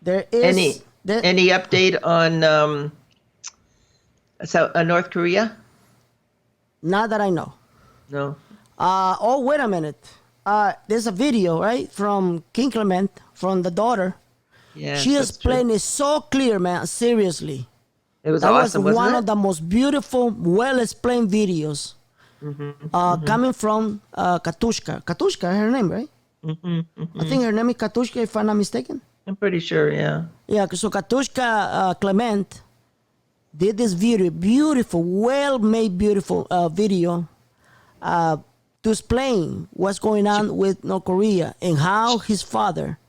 there is Any update on North Korea? not that I know. No. Oh, wait a minute. There's a video, right, from King Clement, from the daughter. Yeah. She that's true. explained it so clear, man. Seriously. It was That awesome, was wasn't one it? of the most beautiful, well-explained videos coming from Katushka. Katushka, her name, right? I think her name is Katushka, if I'm not mistaken. I'm pretty sure, yeah. Yeah, so Katushka Clement did this video, beautiful, well-made, beautiful video to explain what's going on with North Korea and how his father,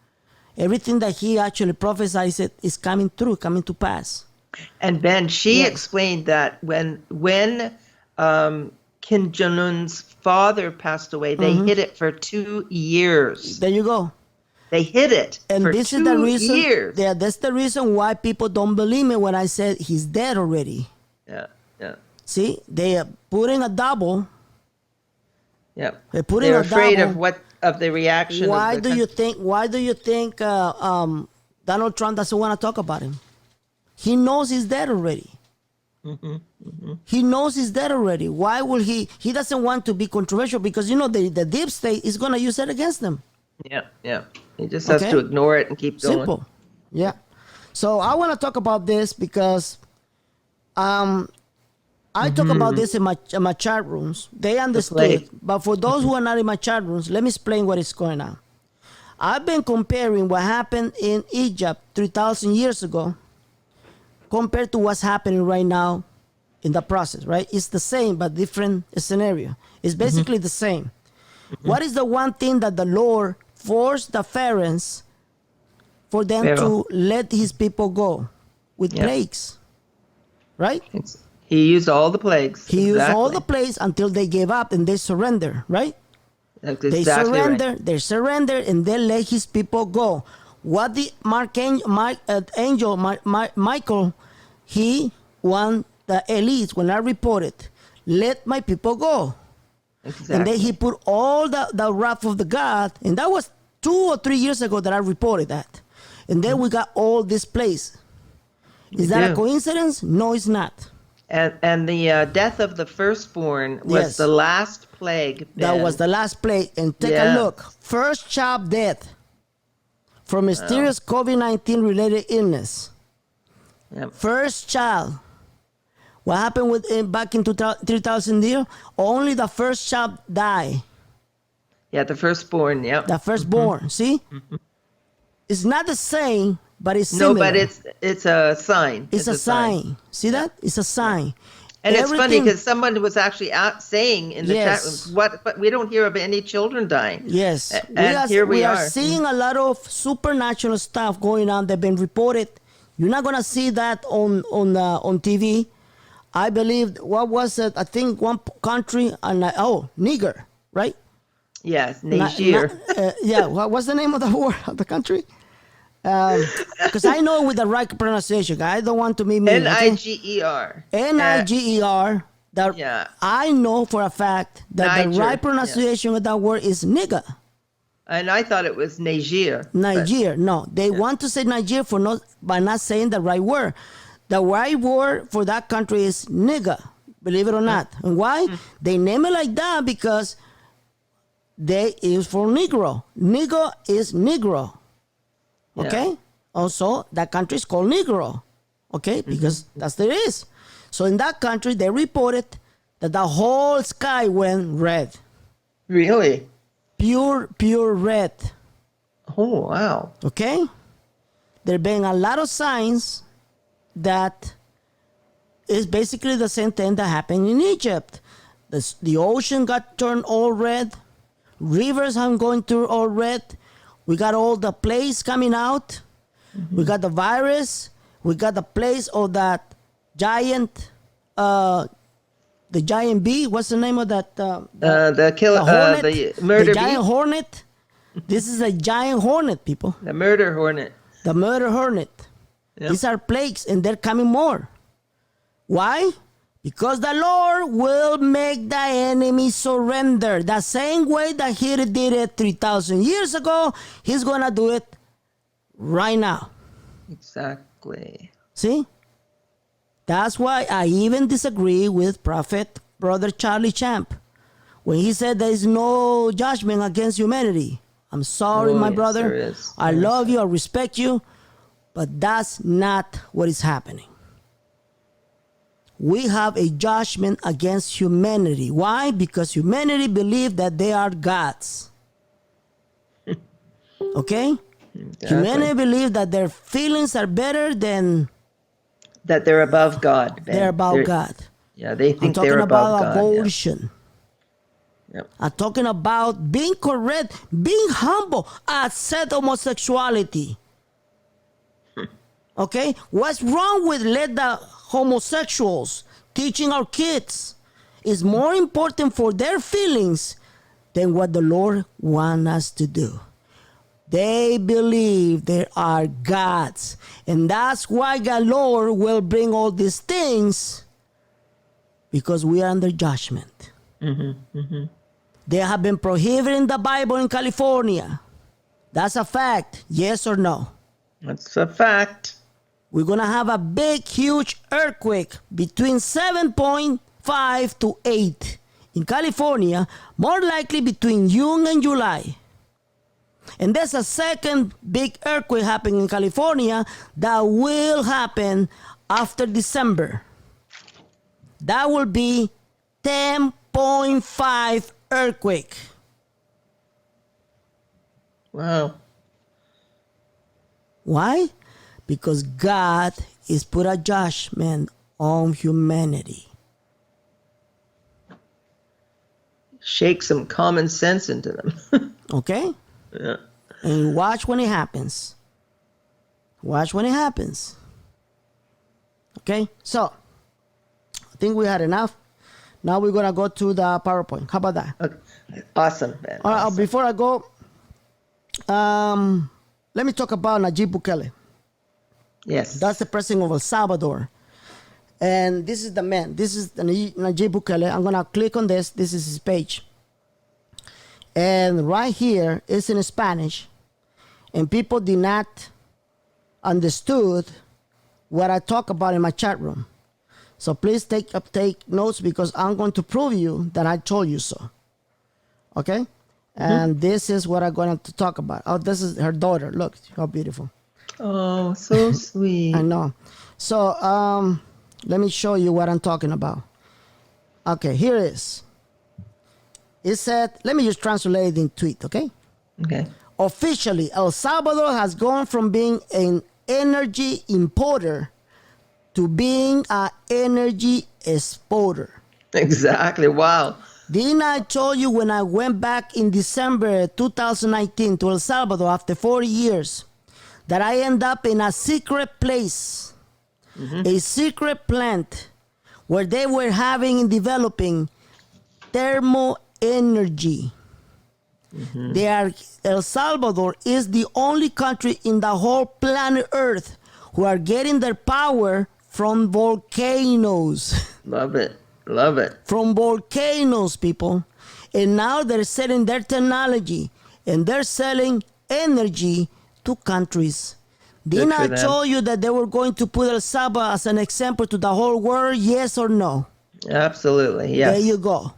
everything that he actually prophesied is coming true, coming to pass. And Ben, she Yes. explained that when Kim Jong-un's father passed away, they hid it for 2 years. There you go. They hid it And for this 2 is the reason. years. Yeah, that's the reason why people don't believe me when I said he's dead already. Yeah, yeah, See, they are putting a double. yeah. They're putting They're a afraid double. of the reaction. Why of the do you think? Why do you think Donald Trump doesn't want to talk about him? He knows he's dead already. He knows he's dead already. Why will he? He doesn't want to be controversial because the deep state is going to use it against them. Yeah, yeah. He just has Okay. to ignore it and keep going. Simple. Yeah. So I want to talk about this because I talk about this in my chat rooms. They understood. plague. But for those who are not in my chat rooms, let me explain what is going on. I've been comparing what happened in Egypt 3,000 years ago compared to what's happening right now in the process, right? It's the same but different scenario. It's basically the same. What is the one thing that the Lord forced the Pharaohs for them Pharaoh. to let his people go with Yeah. plagues, right? He used all the plagues. He used all Exactly. the plagues until they gave up and they surrender, right? That's They exactly right. surrender, and they let his people go. What the angel Michael, he won the elites when I reported, let my people go. Exactly. And then he put all the wrath of the God, and that was 2 or 3 years ago that I reported that. And then we got all this place. Is that a do. coincidence? No, it's not. And the death of the firstborn was Yes. the last plague. That Ben. was the last plague. And take a Yeah. look. First child death from mysterious COVID-19 related illness. Yep. First child. What happened with back in 3,000 years? Only the first child died. Yeah, the firstborn. Yep. The firstborn. See? It's not the same, but it's No, similar. but it's a sign. It's a sign. See that? It's a sign. And it's funny Everything- because someone was actually out saying in the Yes. chat rooms, but we don't hear of any children dying. Yes, And here we are are. seeing a lot of supernatural stuff going on. They've been reported. You're not gonna see that on TV. I believe what was it? I think one country Niger, right? Yes, Niger. Yeah. What was the name of the country? Because I know with the right pronunciation. I don't want to be mean. okay? Niger. Niger. That Yeah. I know for a fact that the Niger, right pronunciation of that word is nigger. And I thought it was Niger. but- Niger. No, they want to say Niger by not saying the right word. The right word for that country is nigger, believe it or not. And why? They name it like that because they is for Negro. Negro is Negro. Okay? Yeah. Also, that country is called Negro. Okay? Because that's there is. So in that country, they reported that the whole sky went red. Really? Pure red. Oh, wow. Okay? There been a lot of signs that is basically the same thing that happened in Egypt. The ocean got turned all red. Rivers are going through all red. We got all the plagues coming out. We got the virus. We got the place of that giant, the giant bee. What's the name of that? The killer, hornet. the murder The giant bee? hornet. This is a giant hornet, people. The murder hornet. The murder hornet. Yep. These are plagues, and they're coming more. Why? Because the Lord will make the enemy surrender. The same way that he did it 3,000 years ago, he's going to do it right now. Exactly. See? That's why I even disagree with Prophet Brother Charlie Champ when he said there is no judgment against humanity. I'm sorry, Oh, my yes, brother. there is. I Yes. love you. I respect you. But that's not what is happening. We have a judgment against humanity. Why? Because humanity believe that they are gods. Okay? Humanity believe that their feelings are better than That they're above God. Ben. they're about God. Yeah, they I'm think talking they're above about God. Yeah. abortion. Yep. I'm talking about being correct, being humble, accept homosexuality. Okay? What's wrong with let the homosexuals teaching our kids is more important for their feelings than what the Lord wants us to do. They believe they are gods. And that's why the Lord will bring all these things because we are under judgment. They have been prohibited in the Bible in California. That's a fact. Yes or no? That's a fact. We're going to have a big, huge earthquake between 7.5 to 8 in California, more likely between June and July. And there's a second big earthquake happening in California that will happen after December. That will be 10.5 earthquake. Wow. Why? Because God is put a judgment on humanity. Shake some common sense into them. Okay? Yeah. And watch when it happens. Watch when it happens. Okay? So, I think we had enough. Now we're going to go to the PowerPoint. How about that? Okay. Awesome, Ben. All right, Awesome. before I go, let me talk about Nayib Bukele. Yes. That's the president of El Salvador. And this is the man. This is the Nayib Bukele. I'm going to click on this. This is his page. And right here is in Spanish. And people did not understood what I talk about in my chat room. So please take notes because I'm going to prove you that I told you so. Okay? And this is what I'm going to talk about. Oh, this is her daughter. Look how beautiful. Oh, so sweet. I know. So let me show you what I'm talking about. Okay, here it is. It said, let me just translate it in tweet, okay? Okay. Officially, El Salvador has gone from being an energy importer to being an energy exporter. Exactly. Wow. Didn't I tell you when I went back in December 2019 to El Salvador after 40 years that I end up in a secret place, a secret plant where they were having and developing thermal energy. El Salvador is the only country in the whole planet Earth who are getting their power from volcanoes. Love it. Love it. From volcanoes, people. And now they're selling their technology and they're selling energy to countries. Didn't for I them. tell you that they were going to put El Salvador as an example to the whole world? Yes or no? Absolutely. Yes. There you go.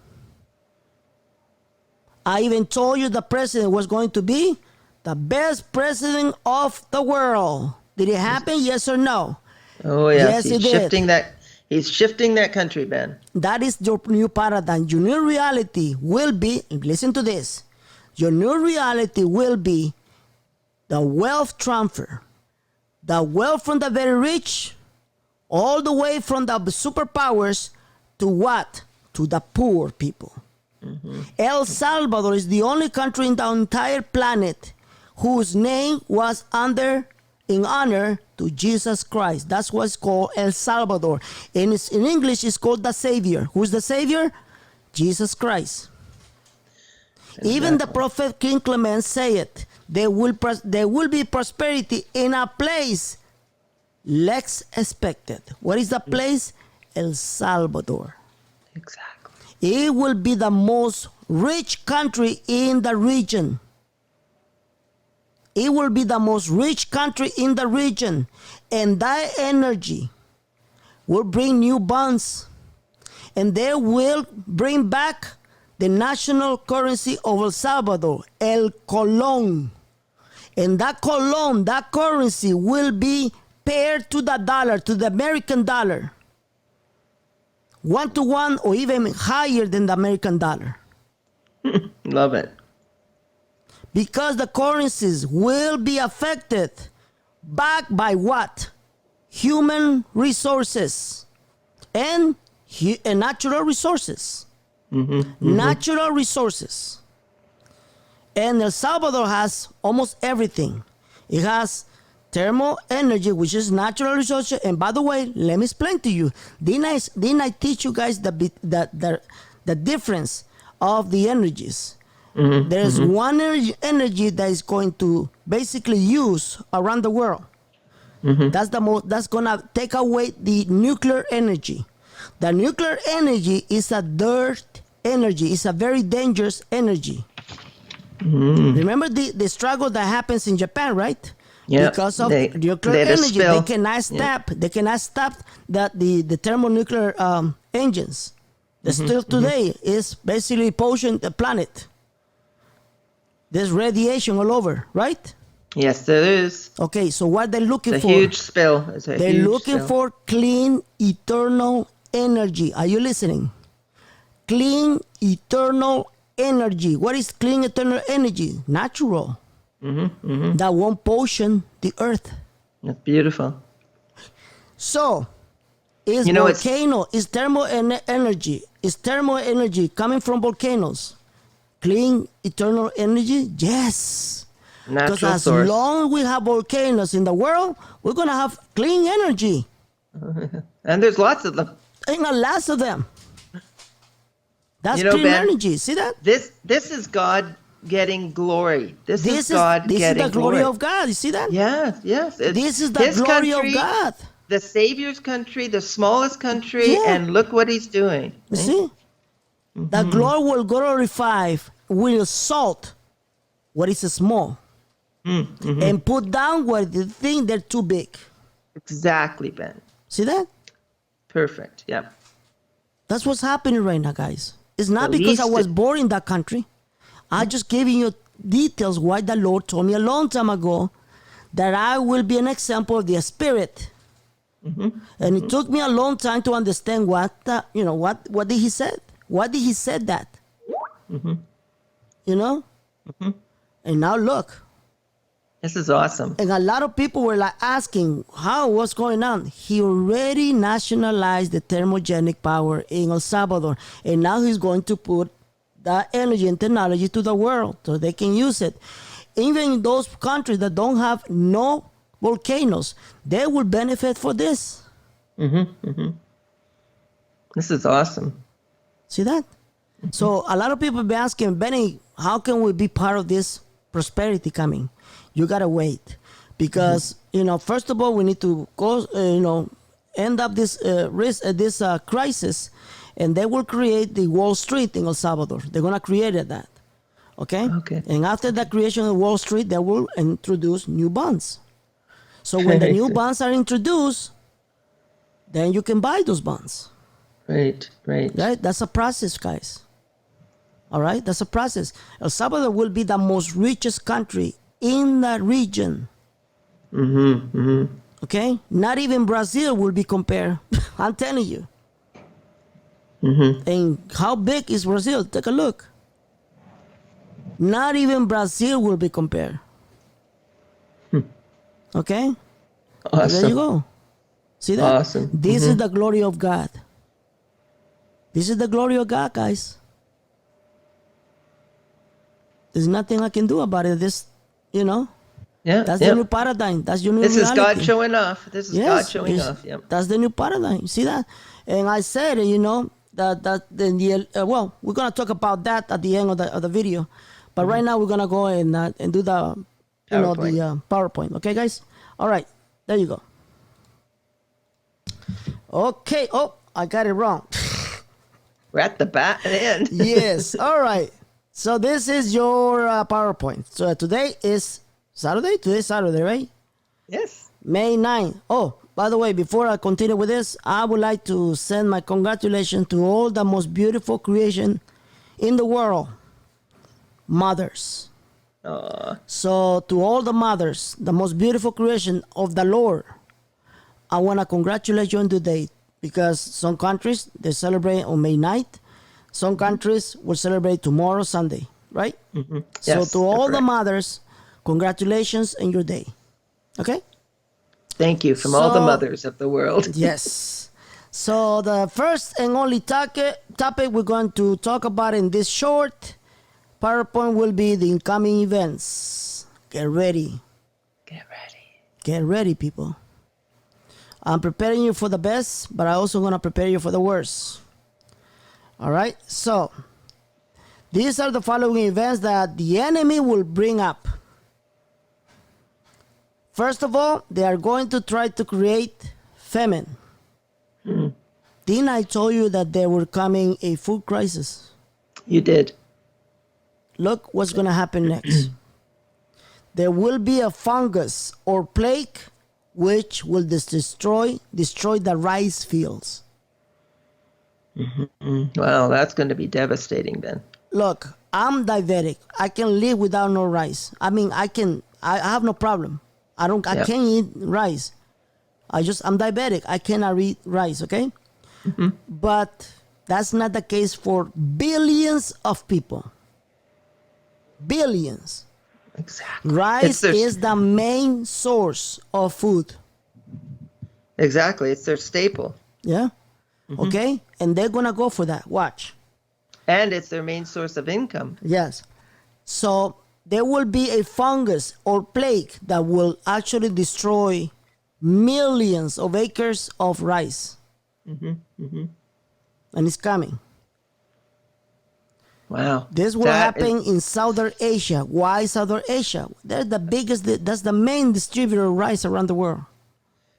I even told you the president was going to be the best president of the world. Did it happen? Yes or no? Oh yes, Yes, it he's did. shifting that. He's shifting that country, Ben. That is your new paradigm. Your new reality will be, listen to this, your new reality will be the wealth transfer. The wealth from the very rich, all the way from the superpowers to what? To the poor people. El Salvador is the only country in the entire planet whose name was in honor to Jesus Christ. That's what's called El Salvador. And in English, it's called the Savior. Who's the Savior? Jesus Christ. Even the prophet King Clement say it. There will be prosperity in a place less expected. What is the place? El Salvador. Exactly. It will be the most rich country in the region. It will be the most rich country in the region. And that energy will bring new bonds. And they will bring back the national currency of El Salvador, El Colón. And that colón, that currency will be paired to the dollar, to the American dollar. 1-to-1 or even higher than the American dollar. Love it. Because the currencies will be affected backed by what? Human resources and natural resources. Natural resources. And El Salvador has almost everything. It has thermal energy, which is natural resources. And by the way, let me explain to you. Didn't I teach you guys the difference of the energies? There's one energy that is going to basically use around the world. That's gonna take away the nuclear energy. The nuclear energy is a dirt energy. It's a very dangerous energy. Remember the struggle that happens in Japan, right? Yep. Because of They nuclear had a energy, they spill. cannot stop. They cannot stop the thermonuclear engines. The still today is basically polluting the planet. There's radiation all over, right? Yes, there is. Okay, so what they're looking It's a for? huge spill. It's a They're huge looking spill. for clean, eternal energy. Are you listening? Clean, eternal energy. What is clean, eternal energy? Natural. That won't poison the earth. That's beautiful. So, is You know, it's- volcano, is thermal energy, is thermal energy coming from volcanoes clean, eternal energy? Yes. Because Natural as source. long as we have volcanoes in the world, we're going to have clean energy. And there's lots of them. Ain't a lot of them. That's You know, clean Ben, energy. See that? This is God getting glory. This is God this is getting the glory glory. of God. You see that? Yes, yes. This is the His glory country, of God. The Savior's country, the smallest country, Yeah. and look what he's doing. You see? The glory will glorify, will salt what is small, and put down what they think they're too big. Exactly, Ben. See that? Perfect. Yep. That's what's happening right now, guys. It's not The because I least- was born in that country. I just giving you details why the Lord told me a long time ago that I will be an example of the Spirit. And it took me a long time to understand what did he say? Why did he say that? You know? And now look. This is awesome. And a lot of people were like asking, what's going on? He already nationalized the thermogenic power in El Salvador. And now he's going to put that energy and technology to the world so they can use it. Even in those countries that don't have no volcanoes, they will benefit for this. This is awesome. See that? So a lot of people be asking, Benny, how can we be part of this prosperity coming? You gotta wait, because first of all, we need to go, end up this crisis, and they will create the Wall Street in El Salvador. They're gonna create that, okay? Okay. And after the creation of Wall Street, they will introduce new bonds. So when the new bonds are introduced, then you can buy those bonds. Right. Right? That's a process, guys. All right, that's a process. El Salvador will be the most richest country in the region. Okay, not even Brazil will be compared. I'm telling you. And how big is Brazil? Take a look. Not even Brazil will be compared. Okay, Awesome. there you go. See that? Awesome. This is the glory of God. This is the glory of God, guys. There's nothing I can do about it. This, you know, Yeah. that's yeah. the new paradigm. That's your new This is reality. God showing off. This is God showing it's- off. Yep. That's the new paradigm. See that? And I said, you know, that then well, we're gonna talk about that at the end of the video, but right now we're gonna go and do the PowerPoint. PowerPoint. Okay, guys. All right, there you go. Okay. Oh, I got it wrong. We're at the end. Yes. All right. So this is your PowerPoint. So today is Saturday. Today's Saturday, right? Yes. May 9th. Oh, by the way, before I continue with this, I would like to send my congratulations to all the most beautiful creation in the world, mothers. So to all the mothers, the most beautiful creation of the Lord, I want to congratulate you on today, because some countries, they celebrate on May 9th. Some countries will celebrate tomorrow, Sunday, right? So Yes, to all you're the correct. mothers, congratulations on your day. Okay? Thank you from all the So- mothers of the world. Yes. So the first and only topic we're going to talk about in this short PowerPoint will be the incoming events. Get ready. Get ready. Get ready, people. I'm preparing you for the best, but I also going to prepare you for the worst. All right? So, these are the following events that the enemy will bring up. First of all, they are going to try to create famine. Didn't I tell you that there were coming a food crisis? You did. Look what's going to happen next. There will be a fungus or plague which will destroy the rice fields. Wow, that's going to be devastating then. Look, I'm diabetic. I can live without no rice. I mean, I have no problem. I Yeah. can't eat rice. I'm diabetic. I cannot eat rice, okay? But that's not the case for billions of people. Billions. Exactly. Rice It's their- is the main source of food. Exactly. It's their staple. Yeah? Okay? And they're going to go for that. Watch. And it's their main source of income. Yes. So there will be a fungus or plague that will actually destroy millions of acres of rice. And it's coming. Wow. This will That happen is- in Southern Asia. Why Southern Asia? They're the biggest, that's the main distributor of rice around the world.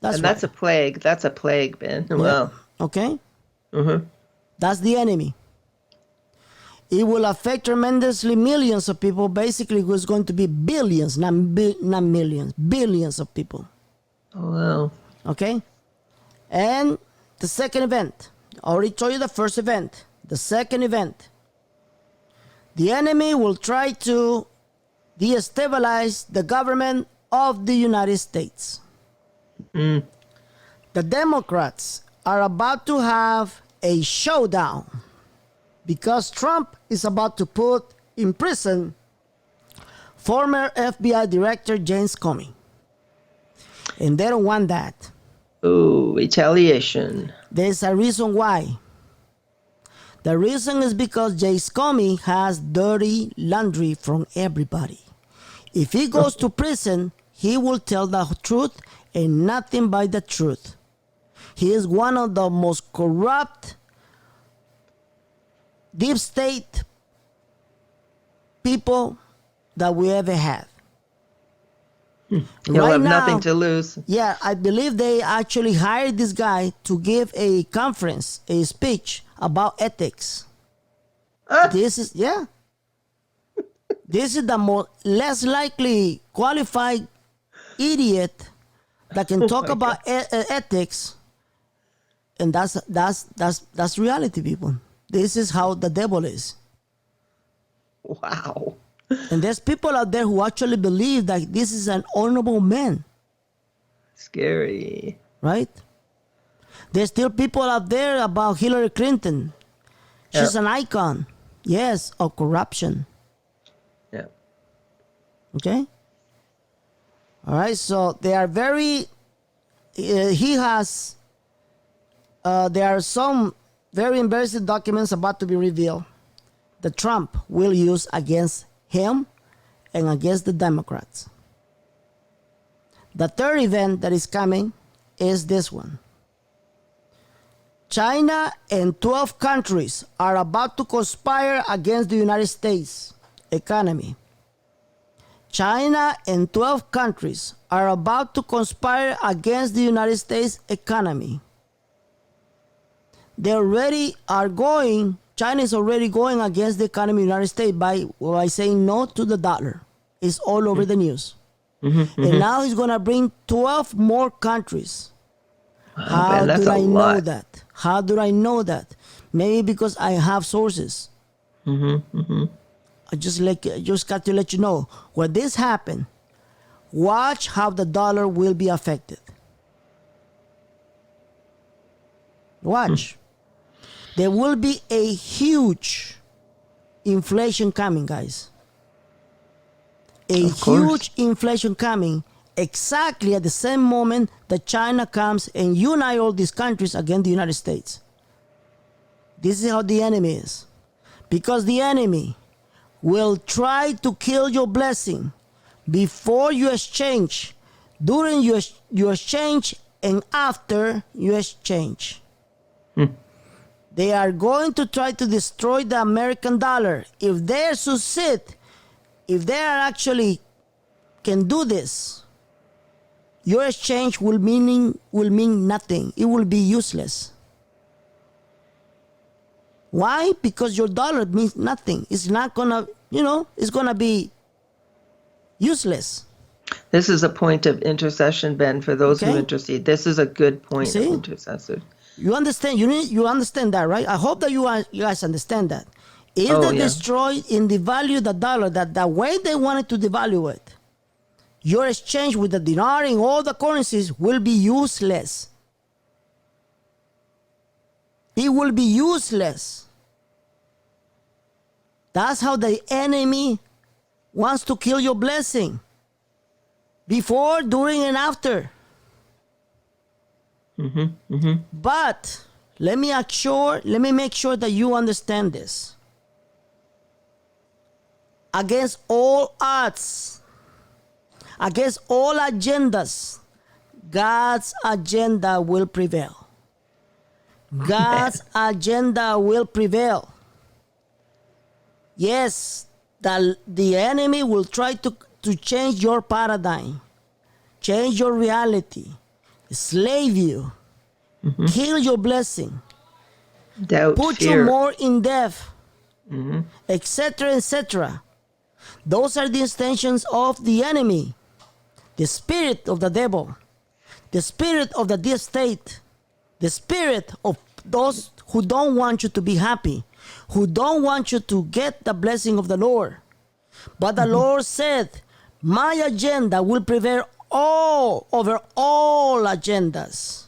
and that's a plague. That's a plague, Ben. Wow. Okay? That's the enemy. It will affect tremendously millions of people. Basically, it's going to be billions, not millions, billions of people. Oh, wow. Okay? And the second event. I already told you the first event. The second event. The enemy will try to destabilize the government of the United States. The Democrats are about to have a showdown because Trump is about to put in prison former FBI Director James Comey. And they don't want that. Ooh, retaliation. There's a reason why. The reason is because James Comey has dirty laundry from everybody. If he goes to prison, he will tell the truth and nothing but the truth. He is one of the most corrupt, deep state people that we ever had. He'll have nothing to lose. Yeah, I believe they actually hired this guy to give a conference, a speech about ethics. This is this is the less likely qualified idiot that can talk about ethics, and that's reality, people. This is how the devil is. Wow. And there's people out there who actually believe that this is an honorable man, Scary. right? There's still people out there about Hillary Clinton. She's Yep. an icon, yes, of corruption. Yeah. Okay? All right, so they are very, he has, there are some very embarrassing documents about to be revealed that Trump will use against him and against the Democrats. The third event that is coming is this one. China and 12 countries are about to conspire against the United States economy. China and 12 countries are about to conspire against the United States economy. They already are going, China is already going against the economy of the United States by saying no to the dollar. It's all over the news. And now he's going to bring 12 more countries. How man, that's did a I know lot. that? How did I know that? Maybe because I have sources. I just got to let you know. When this happens, watch how the dollar will be affected. Watch. There will be a huge inflation coming, guys. A Of course. huge inflation coming exactly at the same moment that China comes and unite all these countries against the United States. This is how the enemy is. Because the enemy will try to kill your blessing before you exchange, during your exchange, and after you exchange. They are going to try to destroy the American dollar. If they succeed, if they are actually can do this, your exchange will mean nothing. It will be useless. Why? Because your dollar means nothing. It's not gonna, it's gonna be useless. This is a point of intercession, Ben, for those who Okay. intercede. This is a good point of See? intercession. You understand? You understand that, right? I hope that you guys understand that. If Oh, they yeah. destroy and devalue the dollar, that the way they wanted to devalue it, your exchange with the dinar and all the currencies will be useless. It will be useless. That's how the enemy wants to kill your blessing. Before, during, and after. But let me make sure that you understand this. Against all odds, against all agendas, God's agenda will prevail. God's agenda will prevail. Yes, the enemy will try to change your paradigm, change your reality, slave you, kill your blessing, Doubt, put fear. you more in debt, etc., etc. Those are the intentions of the enemy, the spirit of the devil, the spirit of the deep state, the spirit of those who don't want you to be happy, who don't want you to get the blessing of the Lord. But the Lord said, my agenda will prevail over all agendas.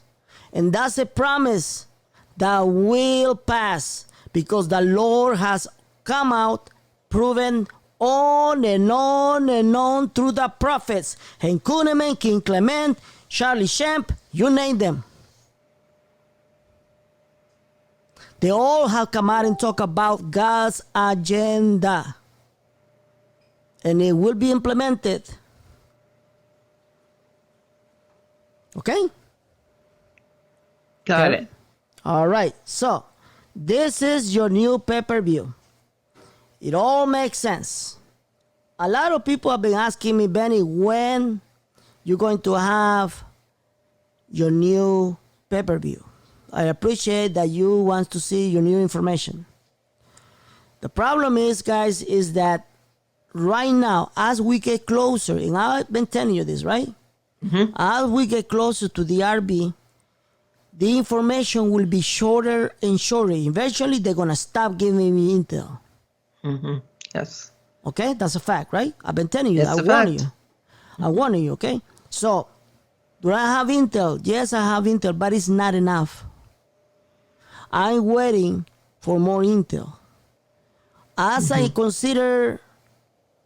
And that's a promise that will pass, because the Lord has come out, proven on and on and on through the prophets. Hank Kunneman, King Clement, Charlie Shamp, you name them. They all have come out and talk about God's agenda. And it will be implemented. Okay? Got Okay. it. All right. So, this is your new pay-per-view. It all makes sense. A lot of people have been asking me, Benny, when you're going to have your new pay-per-view. I appreciate that you want to see your new information. The problem is, guys, is that right now, as we get closer, and I've been telling you this, right? As we get closer to the RB, the information will be shorter and shorter. Eventually, they're going to stop giving me intel. Yes. Okay, that's a fact, right? I've been telling you. It's I a warn you. fact. I warn you. Okay. So, do I have Intel? Yes, I have Intel, but it's not enough. I'm waiting for more Intel. As I consider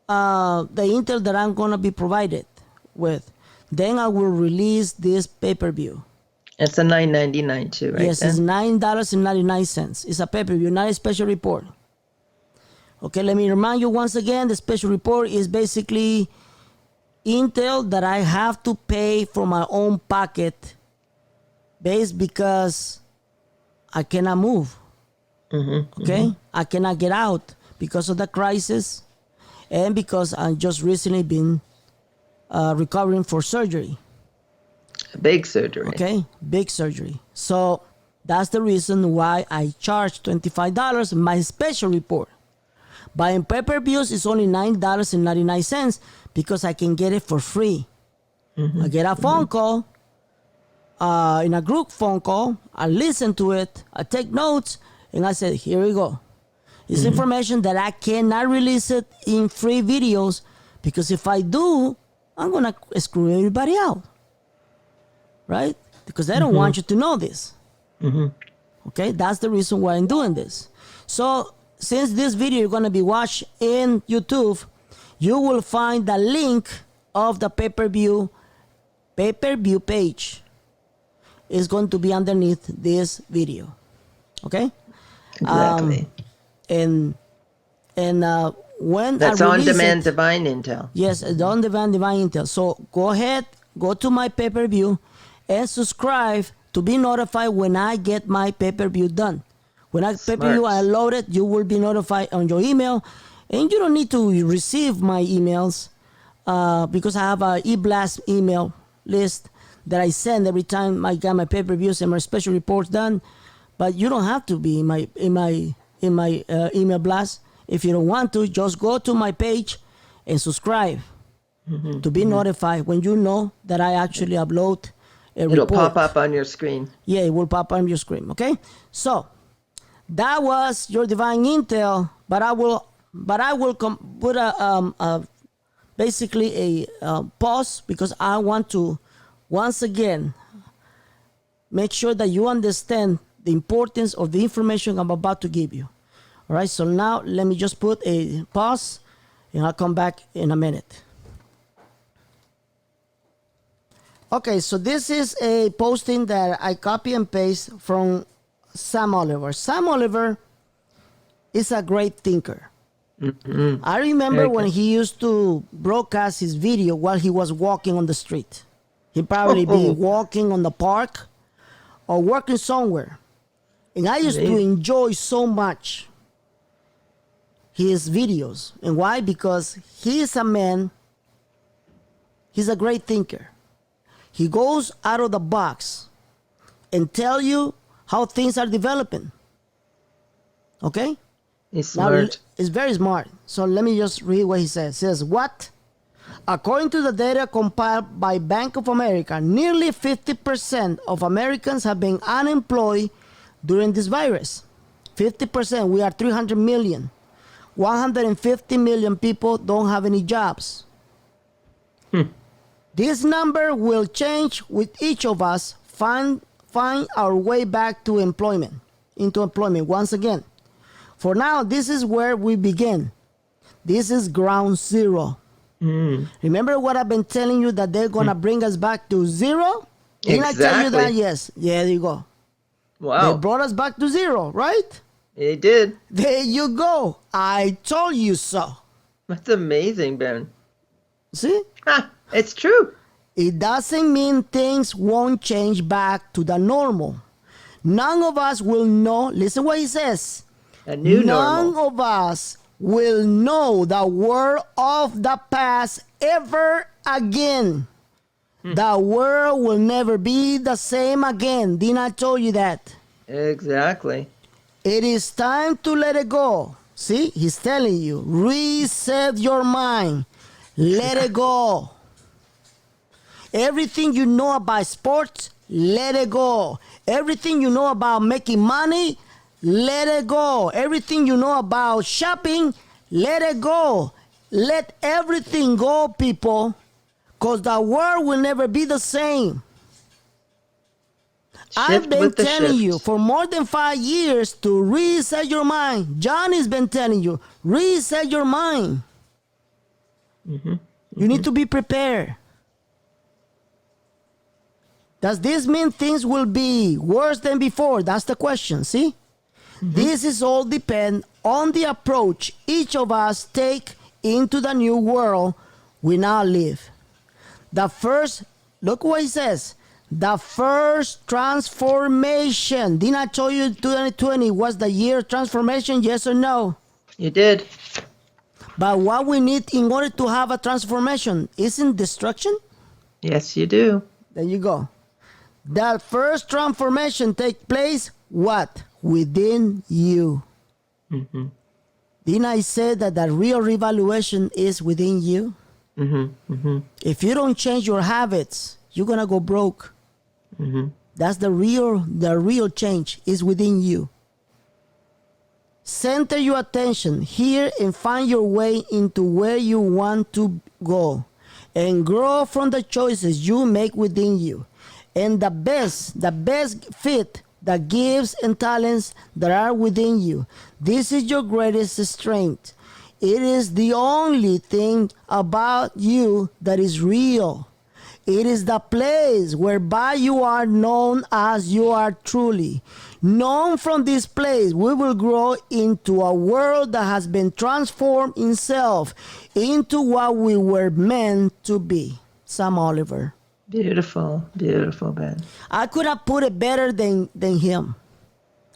the Intel that I'm gonna be provided with, then I will release this pay-per-view. It's a $9.99 too, right? Yes, it's $9.99. It's a pay-per-view, not a special report. Okay, let me remind you once again, the special report is basically Intel that I have to pay from my own pocket based because I cannot move. Okay? I cannot get out because of the crisis and because I've just recently been recovering for surgery. Big surgery. Okay, big surgery. So that's the reason why I charge $25 my special report. Buying pay-per-views is only $9.99 because I can get it for free. I get a phone call, in a group phone call, I listen to it, I take notes, and I said, here we go. It's information that I cannot release it in free videos because if I do, I'm going to screw everybody out. Right? Because they don't want you to know this. Okay, that's the reason why I'm doing this. So, since this video you're going to be watched in YouTube, you will find the link of the pay-per-view page. It's going to be underneath this video. Okay? Exactly. And when That's I on release demand it, Divine Intel. yes, it's on demand Divine Intel. So go ahead, go to my pay-per-view and subscribe to be notified when I get my pay-per-view done. When I pay-per-view I load it, you will be notified on your email. And you don't need to receive my emails because I have a e-blast email list that I send every time I got my pay-per-views and my special reports done. But you don't have to be in my email blast. If you don't want to, just go to my page and subscribe to be notified when you know that I actually upload a It'll report. pop up on your screen. Yeah, it will pop on your screen. Okay, so that was your Divine Intel, but I will put a basically a pause because I want to once again make sure that you understand the importance of the information I'm about to give you. All right, so now let me just put a pause and I'll come back in a minute. Okay, so this is a posting that I copy and paste from Sam Oliver. Sam Oliver is a great thinker. I remember when he used to broadcast his video while he was walking on the street. He'd probably be walking on the park or working somewhere. And I used to enjoy so much his videos. And why? Because he is a man, he's a great thinker. He goes out of the box and tell you how things are developing. Okay? He's Now, smart. it's very smart. So let me just read what he says. It says, what? According to the data compiled by Bank of America, nearly 50% of Americans have been unemployed during this virus. 50%, we are 300 million. 150 million people don't have any jobs. This number will change with each of us find our way back to employment, into employment once again. For now, this is where we begin. This is ground zero. Remember what I've been telling you that they're going to bring us back to zero? Didn't I tell you that? Exactly. Yes. Yeah, there you go. They Wow. brought us back to zero, right? He did. There you go. I told you so. That's amazing, Ben. See? Ha, it's true. It doesn't mean things won't change back to the normal. None of us will know. Listen what he says. A new None normal. of us will know the world of the past ever again. The world will never be the same again. Didn't I tell you that? Exactly. It is time to let it go. See, he's telling you, reset your mind. Let it go. Everything you know about sports, let it go. Everything you know about making money, let it go. Everything you know about shopping, Let it go. Let everything go, people, because the world will never be the same. I've Shift been with the telling you shift. for more than 5 years to reset your mind. Johnny's been telling you, reset your mind. You need to be prepared. Does this mean things will be worse than before? That's the question, see? This is all depend on the approach each of us take into the new world we now live. The first, look what he says, the first transformation. Didn't I tell you 2020 was the year of transformation, yes or no? You did. But what we need in order to have a transformation isn't destruction? Yes, you do. There you go. That first transformation take place, what? Within you. Didn't I say that the real revaluation is within you? If you don't change your habits, you're going to go broke. That's the real change is within you. Center your attention here and find your way into where you want to go and grow from the choices you make within you. And the best fit the gifts and talents that are within you. This is your greatest strength. It is the only thing about you that is real. It is the place whereby you are known as you are truly. Known from this place, we will grow into a world that has been transformed itself into what we were meant to be. Sam Oliver. Beautiful, beautiful, Ben. I could have put it better than him.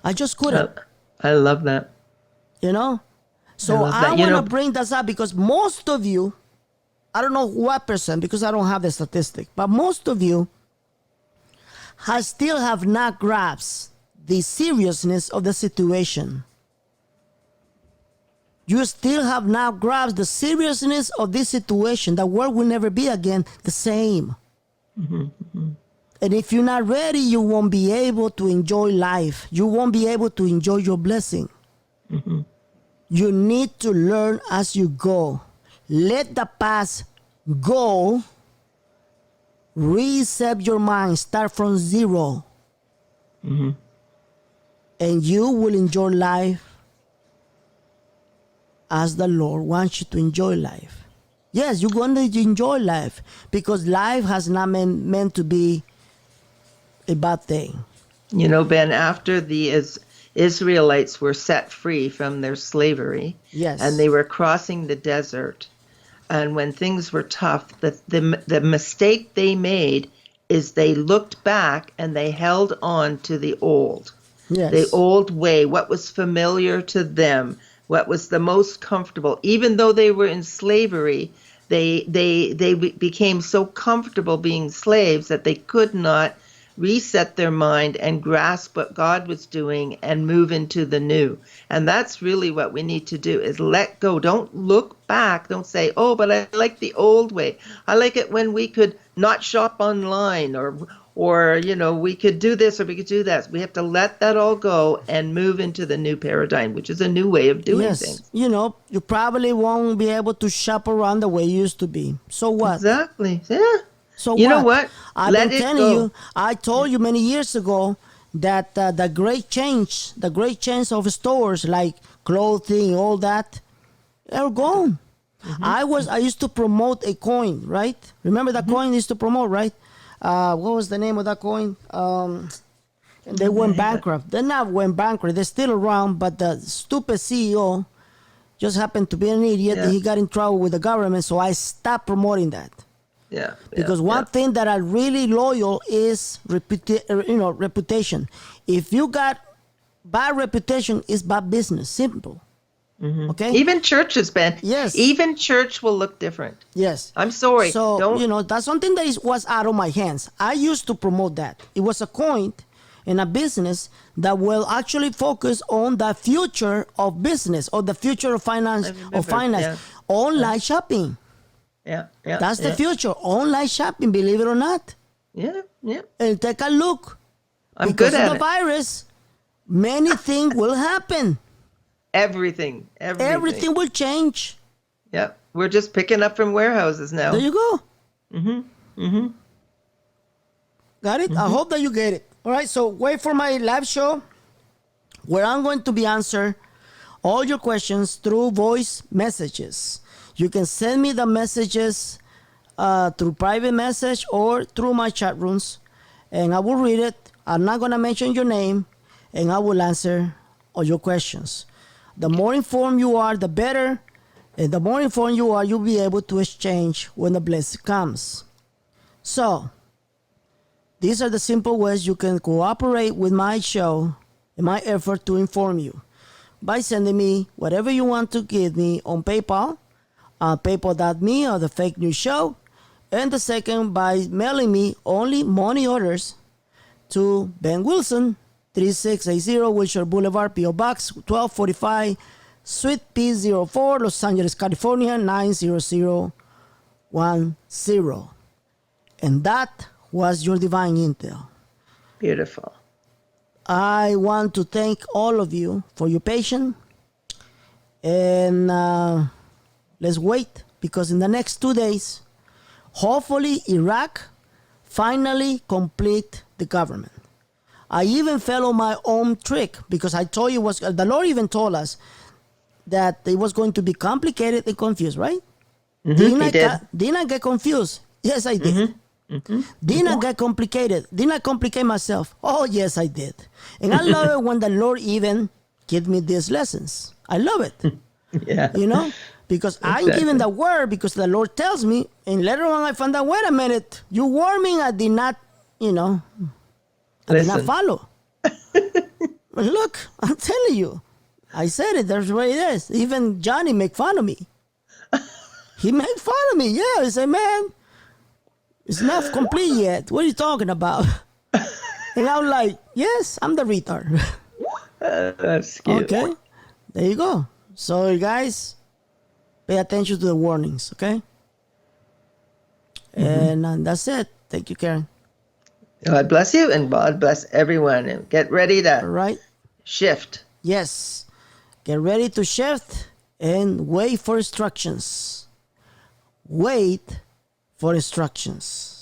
I just couldn't. I love that. You know? So love that. I You want to know- bring this up because most of you, I don't know what percent because I don't have the statistic, but most of you still have not grasped the seriousness of the situation. You still have not grasped the seriousness of this situation. The world will never be again the same. And if you're not ready, you won't be able to enjoy life. You won't be able to enjoy your blessing. You need to learn as you go. Let the past go. Reset your mind. Start from zero. And you will enjoy life as the Lord wants you to enjoy life. Yes, you're going to enjoy life because life has not meant to be a bad thing. You know, Ben, after the Israelites were set free from their slavery, Yes. and they were crossing the desert, and when things were tough, the mistake they made is they looked back and they held on to the old. Yes. The old way, what was familiar to them, what was the most comfortable. Even though they were in slavery, they became so comfortable being slaves that they could not reset their mind and grasp what God was doing and move into the new. And that's really what we need to do is let go. Don't look back. Don't say, oh, but I like the old way. I like it when we could not shop online or you know, we could do this or we could do that. We have to let that all go and move into the new paradigm, which is a new way of doing Yes. things. You know, you probably won't be able to shop around the way you used to be. So what? Exactly. Yeah. So You know what? I've Let been it telling go. you, I told you many years ago that the great change of stores like clothing, all that, are gone. I used to promote a coin, right? Remember that coin I used to promote, right? What was the name of that coin? And they went bankrupt. They not went bankrupt. They're still around, but the stupid CEO just happened to be an idiot. Yeah. And he got in trouble with the government, so I stopped promoting that. Yeah. Because yeah, one thing that are really loyal is reputation. If you got bad reputation, it's bad business. Simple. Okay. Even churches, Ben. Yes. Even church will look different. Yes. I'm sorry. So Don't. that's something that was out of my hands. I used to promote that. It was a coin in a business that will actually focus on the future of business or the future of finance remember, yeah. Online shopping. Yeah. Yeah. That's the yeah, future. Online shopping, believe it or not. Yeah. Yeah. And take a look. I'm Because good of at the it. virus, many things will happen. Everything. Everything will change. Yep. We're just picking up from warehouses now. There you go. Got it? I hope that you get it. All right, so wait for my live show where I'm going to be answer all your questions through voice messages. You can send me the messages through private message or through my chat rooms, and I will read it. I'm not going to mention your name, and I will answer all your questions. The more informed you are, the better. And the more informed you are, you'll be able to exchange when the blessing comes. So, these are the simple ways you can cooperate with my show and my effort to inform you by sending me whatever you want to give me on PayPal, paypal.me or the Fake News Show, and the second by mailing me only money orders to Ben Wilson, 3680 Wilshire Boulevard, P.O. Box 1245, Suite P04, Los Angeles, California 90010. And that was your divine intel. Beautiful. I want to thank all of you for your patience. And let's wait, because in the next 2 days, hopefully Iraq finally complete the government. I even fell on my own trick, because I told you the Lord even told us that it was going to be complicated and confused, right? Didn't I get confused? Yes, I did. Didn't I get complicated? Didn't I complicate myself? Oh, yes, I did. And I love it when the Lord even give me these lessons. I love it. Yeah. You know? Because I'm giving the word because the Lord tells me. And later on I found out, wait a minute, you warned me, I did not, I did not follow. Look, I'm telling you. I said it, that's what it is. Even Johnny make fun of me. He made fun of me, yeah. He said, man, it's not complete yet. What are you talking about? And I'm like, yes, I'm the retard. That's cute. Okay, there you go. So, guys, pay attention to the warnings, okay? And that's it. Thank you, Karen. God bless you, and God bless everyone. And get ready All to right? shift. Yes. Get ready to shift and wait for instructions. Wait for instructions.